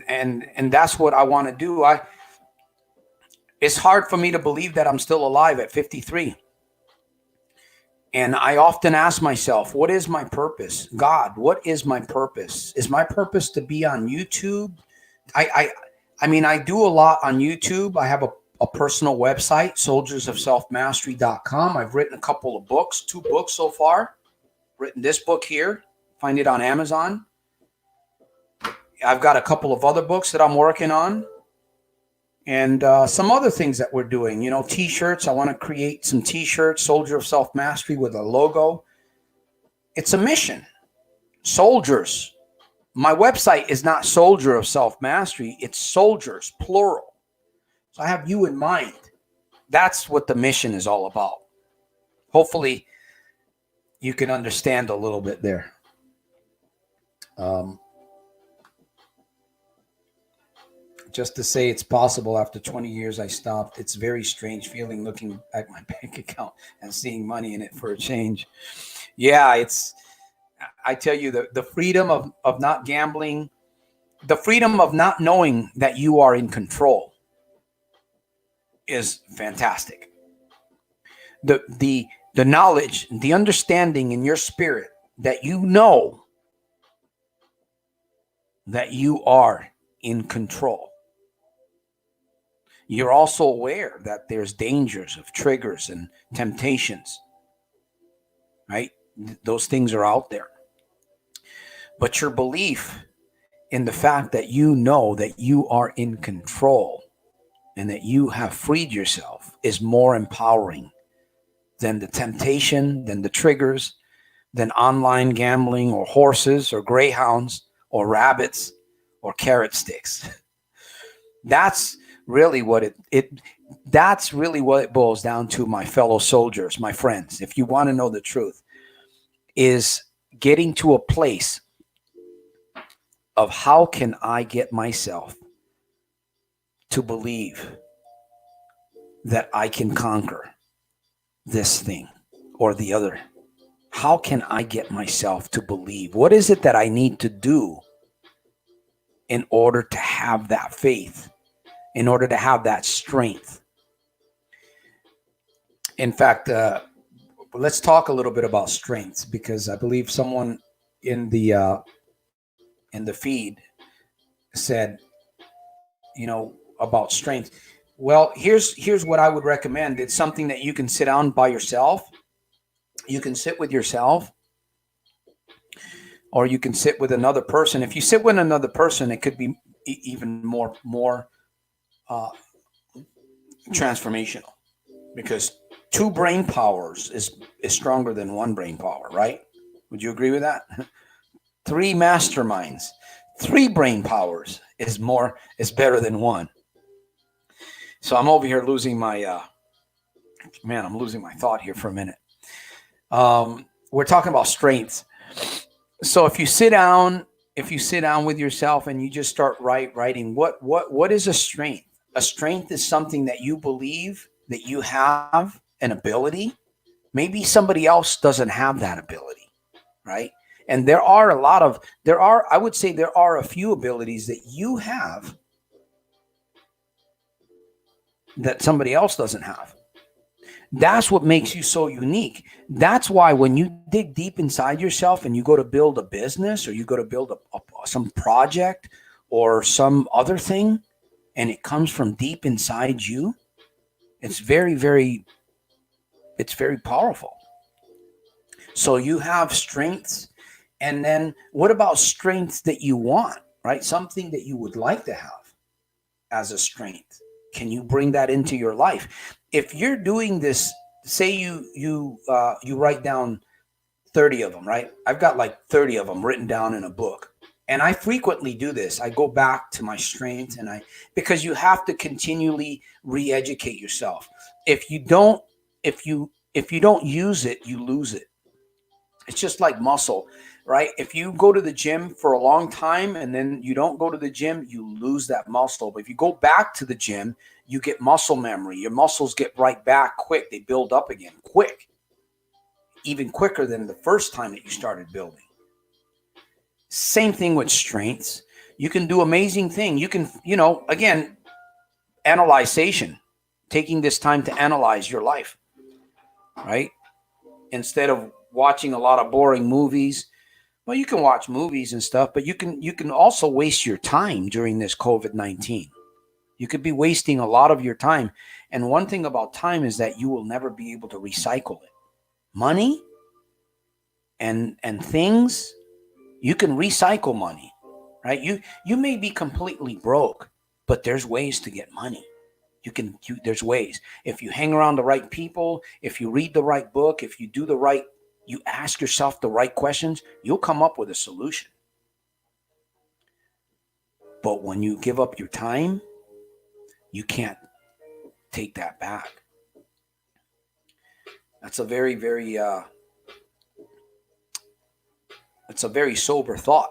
And that's what I want to do. It's hard for me to believe that I'm still alive at 53. And I often ask myself, what is my purpose? God, what is my purpose? Is my purpose to be on YouTube? I mean, I do a lot on YouTube. I have a personal website, soldiersofselfmastery.com. I've written a couple of books, 2 books so far. Written this book here. Find it on Amazon. I've got a couple of other books that I'm working on. And some other things that we're doing, T-shirts. I want to create some T-shirts, Soldier of Self-Mastery, with a logo. It's a mission. Soldiers. My website is not Soldier of Self-Mastery. It's soldiers, plural. So I have you in mind. That's what the mission is all about. Hopefully, you can understand a little bit there. Just to say it's possible after 20 years I stopped. It's a very strange feeling looking at my bank account and seeing money in it for a change. Yeah, I tell you, the freedom of not gambling, the freedom of not knowing that you are in control is fantastic. The knowledge, the understanding in your spirit that you know that you are in control. You're also aware that there's dangers of triggers and temptations, right? Those things are out there. But your belief in the fact that you know that you are in control and that you have freed yourself is more empowering than the temptation, than the triggers, than online gambling or horses or greyhounds or rabbits or carrot sticks. That's really what that's really what it boils down to, my fellow soldiers, my friends. If you want to know the truth, is getting to a place of how can I get myself to believe that I can conquer this thing or the other. How can I get myself to believe? What is it that I need to do in order to have that faith? In order to have that strength? In fact, let's talk a little bit about strengths, because I believe someone in the feed said, about strength. Well, here's what I would recommend. It's something that you can sit down by yourself. You can sit with yourself, or you can sit with another person. If you sit with another person, it could be even more uh, transformational, because two brain powers is stronger than one brain power, right? Would you agree with that? Three masterminds, three brain powers is better than one. So I'm over here losing my I'm losing my thought here for a minute. We're talking about strengths. So if you sit down with yourself and you just start writing, what is a strength? A strength is something that you believe that you have an ability. Maybe somebody else doesn't have that ability, right? And I would say there are a few abilities that you have that somebody else doesn't have. That's what makes you so unique. That's why when you dig deep inside yourself and you go to build a business, or you go to build some project or some other thing, and it comes from deep inside you, it's very powerful. So you have strengths. And then what about strengths that you want, right? Something that you would like to have as a strength. Can you bring that into your life? If you're doing this, say you write down 30 of them, right? I've got like 30 of them written down in a book. And I frequently do this. I go back to my strength, because you have to continually re-educate yourself. If you don't use it, you lose it. It's just like muscle, right? If you go to the gym for a long time and then you don't go to the gym, you lose that muscle. But if you go back to the gym, you get muscle memory. Your muscles get right back quick. They build up again quick, even quicker than the first time that you started building. Same thing with strengths. You can do amazing things. You can, again, analyzation, taking this time to analyze your life, right? Instead of watching a lot of boring movies. Well, you can watch movies and stuff, but you can also waste your time during this COVID-19. You could be wasting a lot of your time. And one thing about time is that you will never be able to recycle it. Money and things, you can recycle money, right? You may be completely broke, but there's ways to get money. There's ways. If you hang around the right people, if you read the right book, if you you ask yourself the right questions, you'll come up with a solution. But when you give up your time, you can't take that back. That's a very sober thought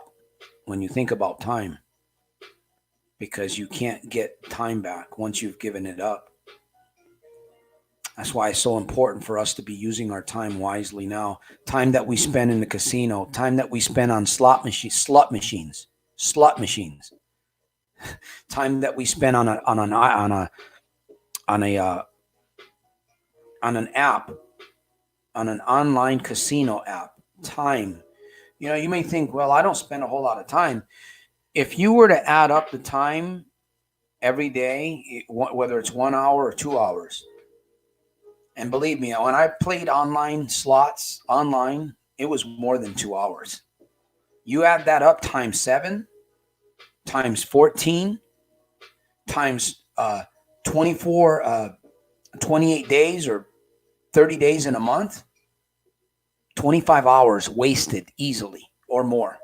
when you think about time, because you can't get time back once you've given it up. That's why it's so important for us to be using our time wisely now. Time that we spend in the casino, time that we spend on slut machines, time that we spend on an app, on an online casino app. Time. You may think, well, I don't spend a whole lot of time. If you were to add up the time every day, whether it's 1 hour or 2 hours, and believe me, when I played slots online, it was more than 2 hours. You add that up times 7, times 14, times 28 days or 30 days in a month, 25 hours wasted easily, or more.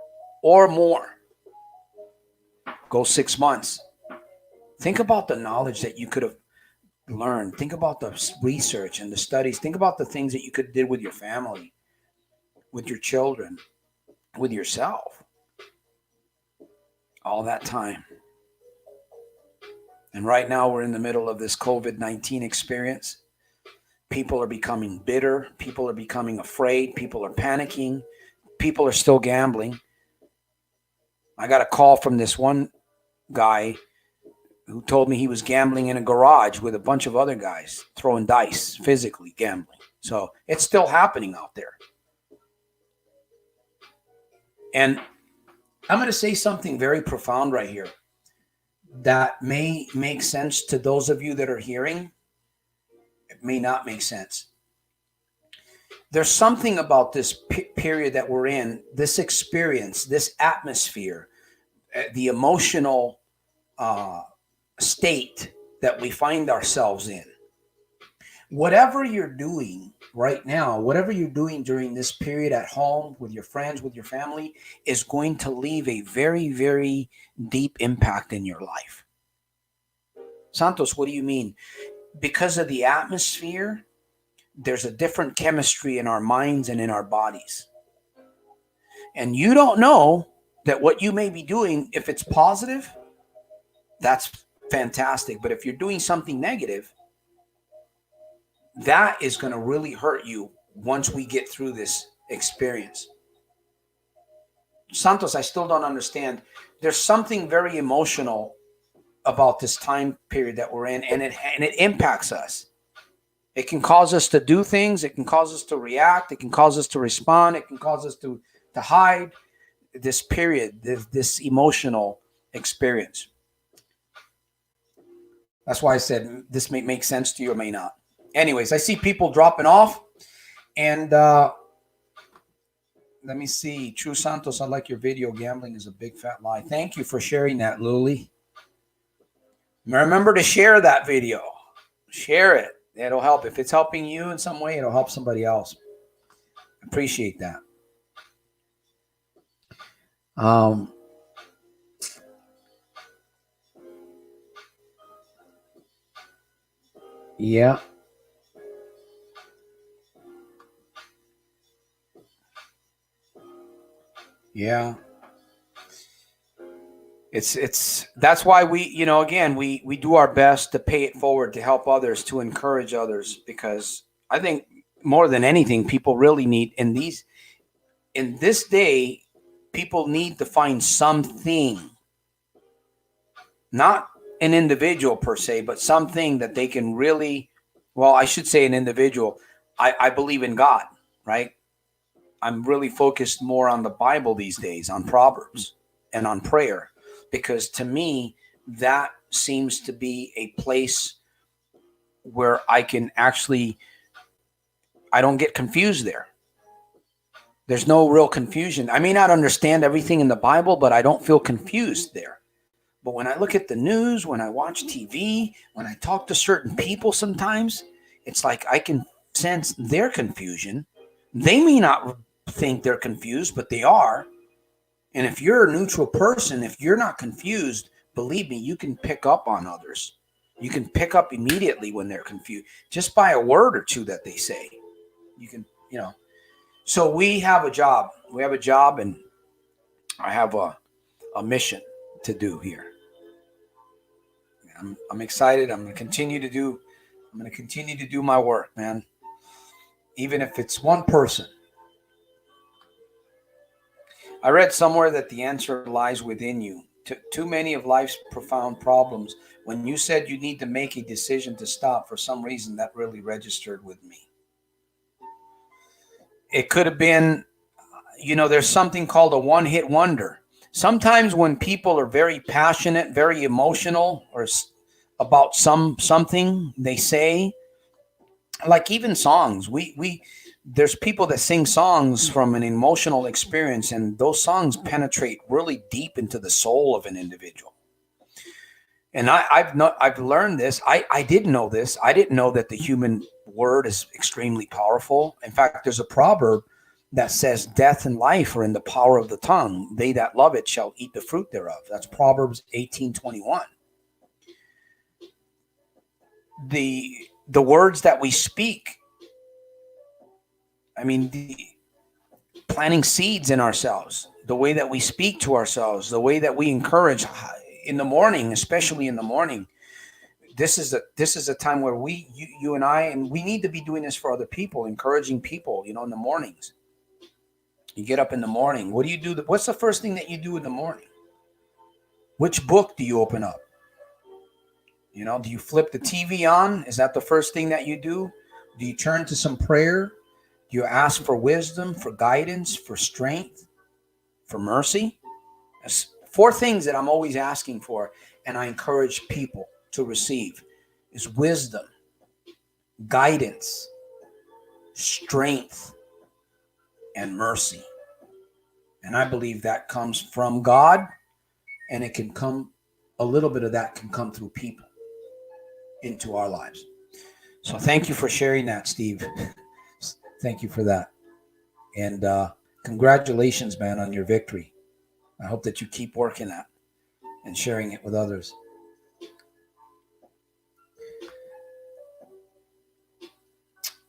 Go 6 months. Think about the knowledge that you could have learned. Think about the research and the studies. Think about the things that you could have did with your family, with your children, with yourself. All that time. And right now we're in the middle of this COVID-19 experience. People are becoming bitter. People are becoming afraid. People are panicking. People are still gambling. I got a call from this one guy who told me he was gambling in a garage with a bunch of other guys, throwing dice, physically gambling. So it's still happening out there. And I'm going to say something very profound right here that may make sense to those of you that are hearing. It may not make sense. There's something about this period that we're in, this experience, this atmosphere, the emotional state that we find ourselves in. Whatever you're doing right now, whatever you're doing during this period at home with your friends, with your family, is going to leave a very, very deep impact in your life. Santos, what do you mean? Because of the atmosphere, there's a different chemistry in our minds and in our bodies. And you don't know that what you may be doing, if it's positive, that's fantastic. But if you're doing something negative, that is going to really hurt you once we get through this experience. Santos, I still don't understand. There's something very emotional about this time period that we're in, and it impacts us. It can cause us to do things. It can cause us to react. It can cause us to respond. It can cause us to hide this period, this emotional experience. That's why I said this may make sense to you or may not. Anyways, I see people dropping off. And let me see. True Santos, I like your video. Gambling is a big fat lie. Thank you for sharing that, Luli. Remember to share that video. Share it. It'll help. If it's helping you in some way, it'll help somebody else. Appreciate that. Yeah. Yeah. It's that's why we, again, we do our best to pay it forward, to help others, to encourage others, because I think more than anything, people really need in this day, people need to find something, not an individual per se, but something that they can really, well, I should say an individual. I believe in God, right? I'm really focused more on the Bible these days, on Proverbs and on prayer, because to me, that seems to be a place where I can actually, I don't get confused there. There's no real confusion. I may not understand everything in the Bible, but I don't feel confused there. But when I look at the news, when I watch TV, when I talk to certain people sometimes, it's like I can sense their confusion. They may not think they're confused, but they are. And if you're a neutral person, if you're not confused, believe me, you can pick up on others. You can pick up immediately when they're confused, just by a word or two that they say. You can, So we have a job. We have a job, and I have a mission to do here. I'm excited. I'm going to continue to do my work, man. Even if it's one person. I read somewhere that the answer lies within you. Too many of life's profound problems. When you said you need to make a decision to stop, for some reason that really registered with me. It could have been, there's something called a one-hit wonder. Sometimes when people are very passionate, very emotional, or about something they say, like even songs, there's people that sing songs from an emotional experience, and those songs penetrate really deep into the soul of an individual. And I've learned this. I didn't know this. I didn't know that the human word is extremely powerful. In fact, there's a proverb that says death and life are in the power of the tongue. They that love it shall eat the fruit thereof. That's Proverbs 18:21. The words that we speak, planting seeds in ourselves, the way that we speak to ourselves, the way that we encourage in the morning, especially in the morning. This is a time where you and I, and we need to be doing this for other people, encouraging people, in the mornings. You get up in the morning. What do you do? What's the first thing that you do in the morning? Which book do you open up? You know, do you flip the TV on? Is that the first thing that you do? Do you turn to some prayer? Do you ask for wisdom, for guidance, for strength, for mercy? That's 4 things that I'm always asking for, and I encourage people to receive is wisdom, guidance, strength, and mercy. And I believe that comes from God, and it can come, a little bit of that can come through people into our lives. So thank you for sharing that, Steve. Thank you for that. And congratulations, man, on your victory. I hope that you keep working at and sharing it with others.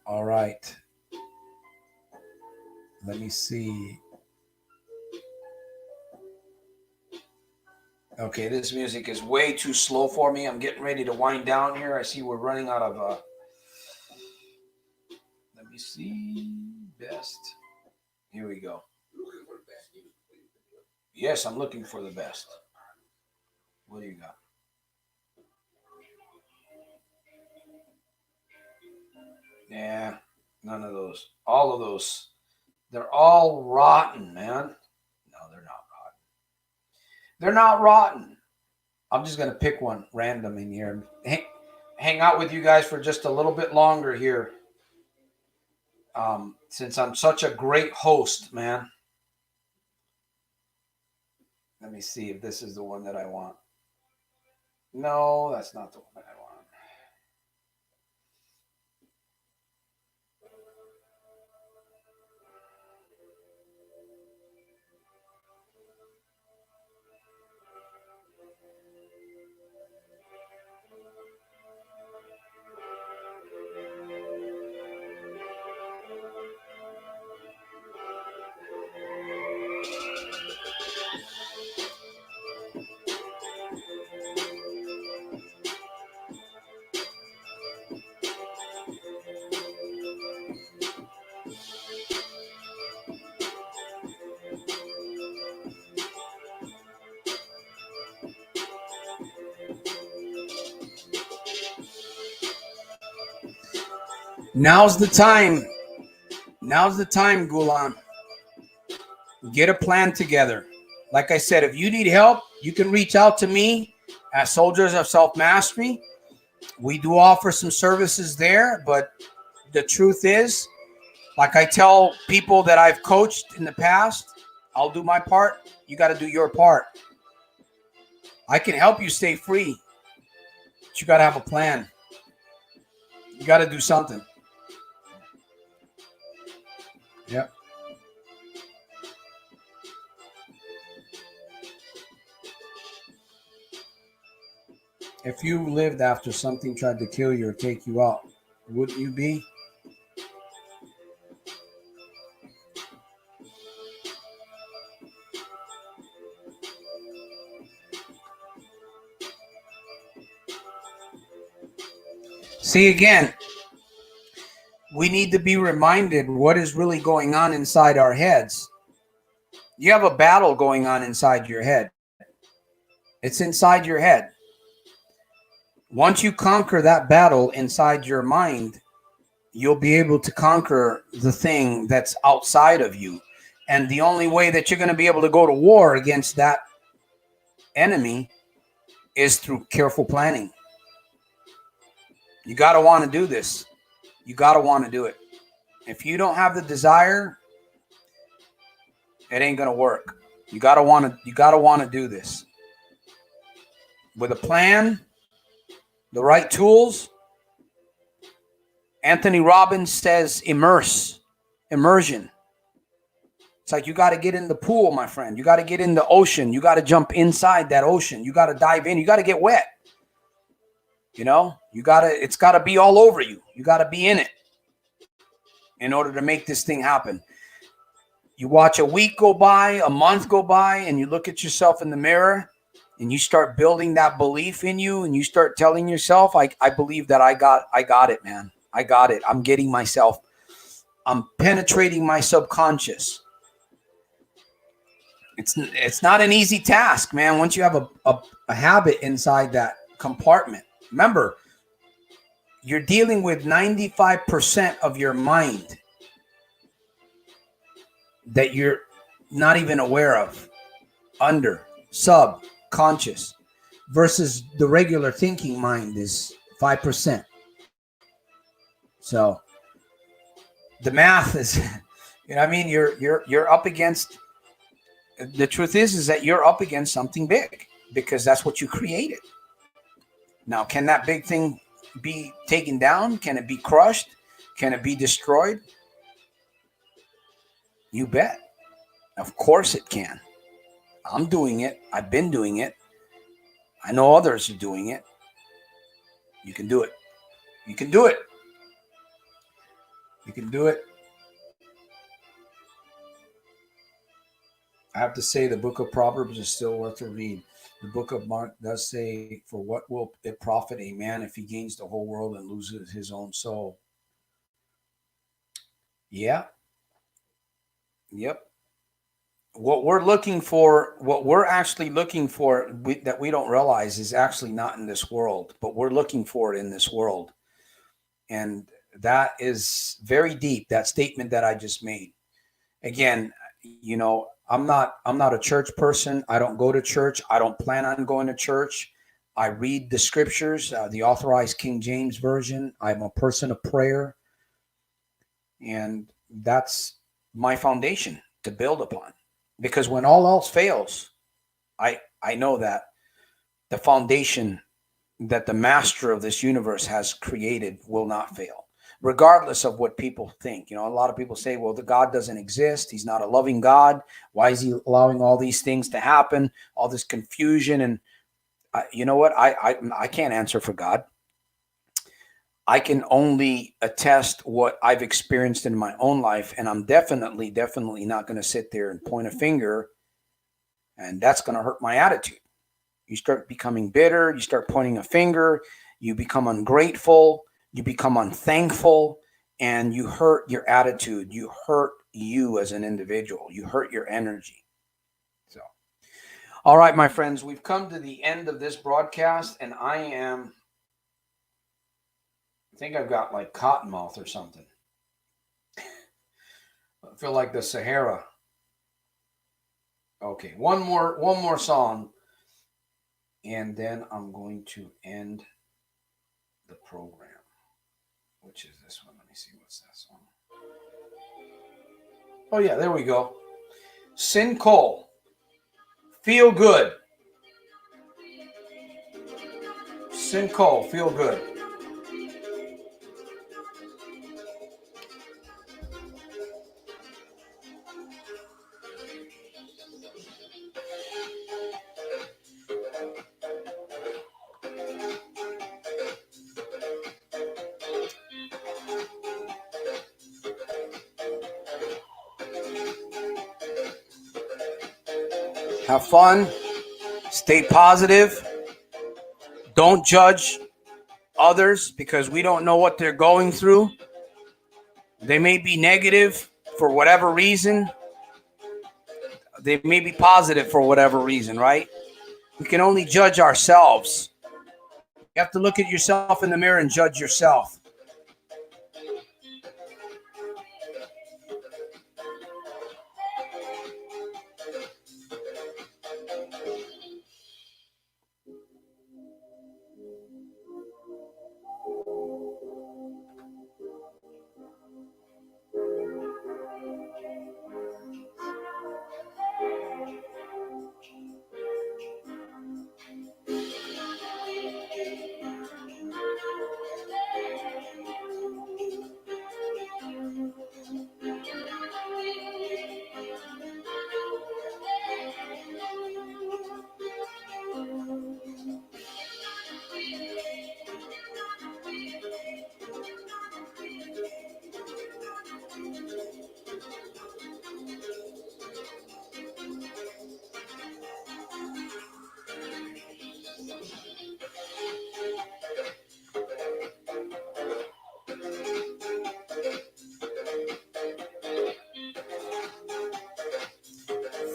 All right. Let me see. Okay, this music is way too slow for me. I'm getting ready to wind down here. I see we're running out of let me see. Best. Here we go. Yes, I'm looking for the best. What do you got? Yeah, none of those. All of those. They're all rotten, man. No, they're not rotten. They're not rotten. I'm just going to pick one random in here. Hang out with you guys for just a little bit longer here. Since I'm such a great host, man. Let me see if this is the one that I want. No, that's not the one that I want. Now's the time. Now's the time, Gulam. Get a plan together. Like I said, if you need help, you can reach out to me at Soldiers of Self-Mastery. We do offer some services there, but the truth is, like I tell people that I've coached in the past, I'll do my part. You got to do your part. I can help you stay free, but you got to have a plan. You got to do something. Yep. If you lived after something tried to kill you or take you out, wouldn't you be? See, again, we need to be reminded what is really going on inside our heads. You have a battle going on inside your head. It's inside your head. Once you conquer that battle inside your mind, you'll be able to conquer the thing that's outside of you. And the only way that you're going to be able to go to war against that enemy is through careful planning. You got to want to do this. You got to want to do it. If you don't have the desire, it ain't going to work. You got to want to do this. With a plan, the right tools. Anthony Robbins says immersion. It's like you got to get in the pool, my friend. You got to get in the ocean. You got to jump inside that ocean. You got to dive in. You got to get wet. You know, it's got to be all over you. You got to be in it in order to make this thing happen. You watch a week go by, a month go by, and you look at yourself in the mirror and you start building that belief in you and you start telling yourself, I believe that I got it, man. I got it. I'm getting myself. I'm penetrating my subconscious. It's not an easy task, man. Once you have a habit inside that compartment, Remember, you're dealing with 95% of your mind that you're not even aware of, under, subconscious, versus the regular thinking mind is 5%. So the math is, I mean, you're up against. The truth is that you're up against something big because that's what you created. Now, can that big thing be taken down? Can it be crushed? Can it be destroyed? You bet. Of course it can. I'm doing it. I've been doing it. I know others are doing it. You can do it. You can do it. You can do it. I have to say the book of Proverbs is still worth a read. The book of Mark does say, for what will it profit a man if he gains the whole world and loses his own soul? Yeah. Yep. What we're actually looking for that we don't realize is actually not in this world, but we're looking for it in this world. And that is very deep, that statement that I just made. Again, I'm not a church person. I don't go to church. I don't plan on going to church. I read the scriptures, the authorized King James Version. I'm a person of prayer. And that's my foundation to build upon. Because when all else fails, I know that the foundation that the master of this universe has created will not fail, regardless of what people think. A lot of people say, well, the God doesn't exist. He's not a loving God. Why is he allowing all these things to happen, all this confusion? And you know what? I can't answer for God. I can only attest what I've experienced in my own life. And I'm definitely not going to sit there and point a finger. And that's going to hurt my attitude. You start becoming bitter. You start pointing a finger. You become ungrateful. You become unthankful. And you hurt your attitude. You hurt you as an individual. You hurt your energy. So, all right, my friends, we've come to the end of this broadcast. And I think I've got like cotton mouth or something. I feel like the Sahara. Okay, one more song, and then I'm going to end the program, which is this one. Let me see, what's that song? Oh yeah, there we go. Sin Cole, Feel Good. Sin Cole, Feel Good. Have fun. Stay positive. Don't judge others because we don't know what they're going through. They may be negative for whatever reason. They may be positive for whatever reason, right? We can only judge ourselves. You have to look at yourself in the mirror and judge yourself.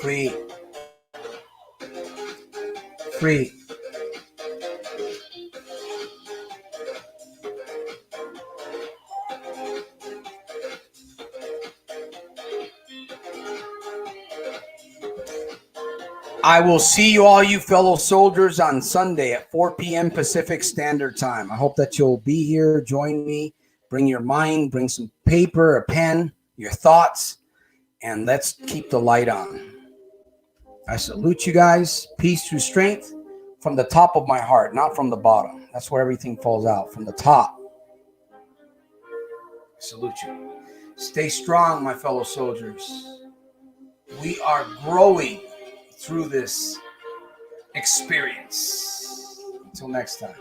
Free. Free. I will see you all, you fellow soldiers, on Sunday at 4 p.m. Pacific Standard Time. I hope that you'll be here. Join me. Bring your mind. Bring some paper, a pen, your thoughts, and let's keep the light on. I salute you guys. Peace through strength from the top of my heart, not from the bottom. That's where everything falls out, from the top. I salute you. Stay strong, my fellow soldiers. We are growing through this experience. Until next time.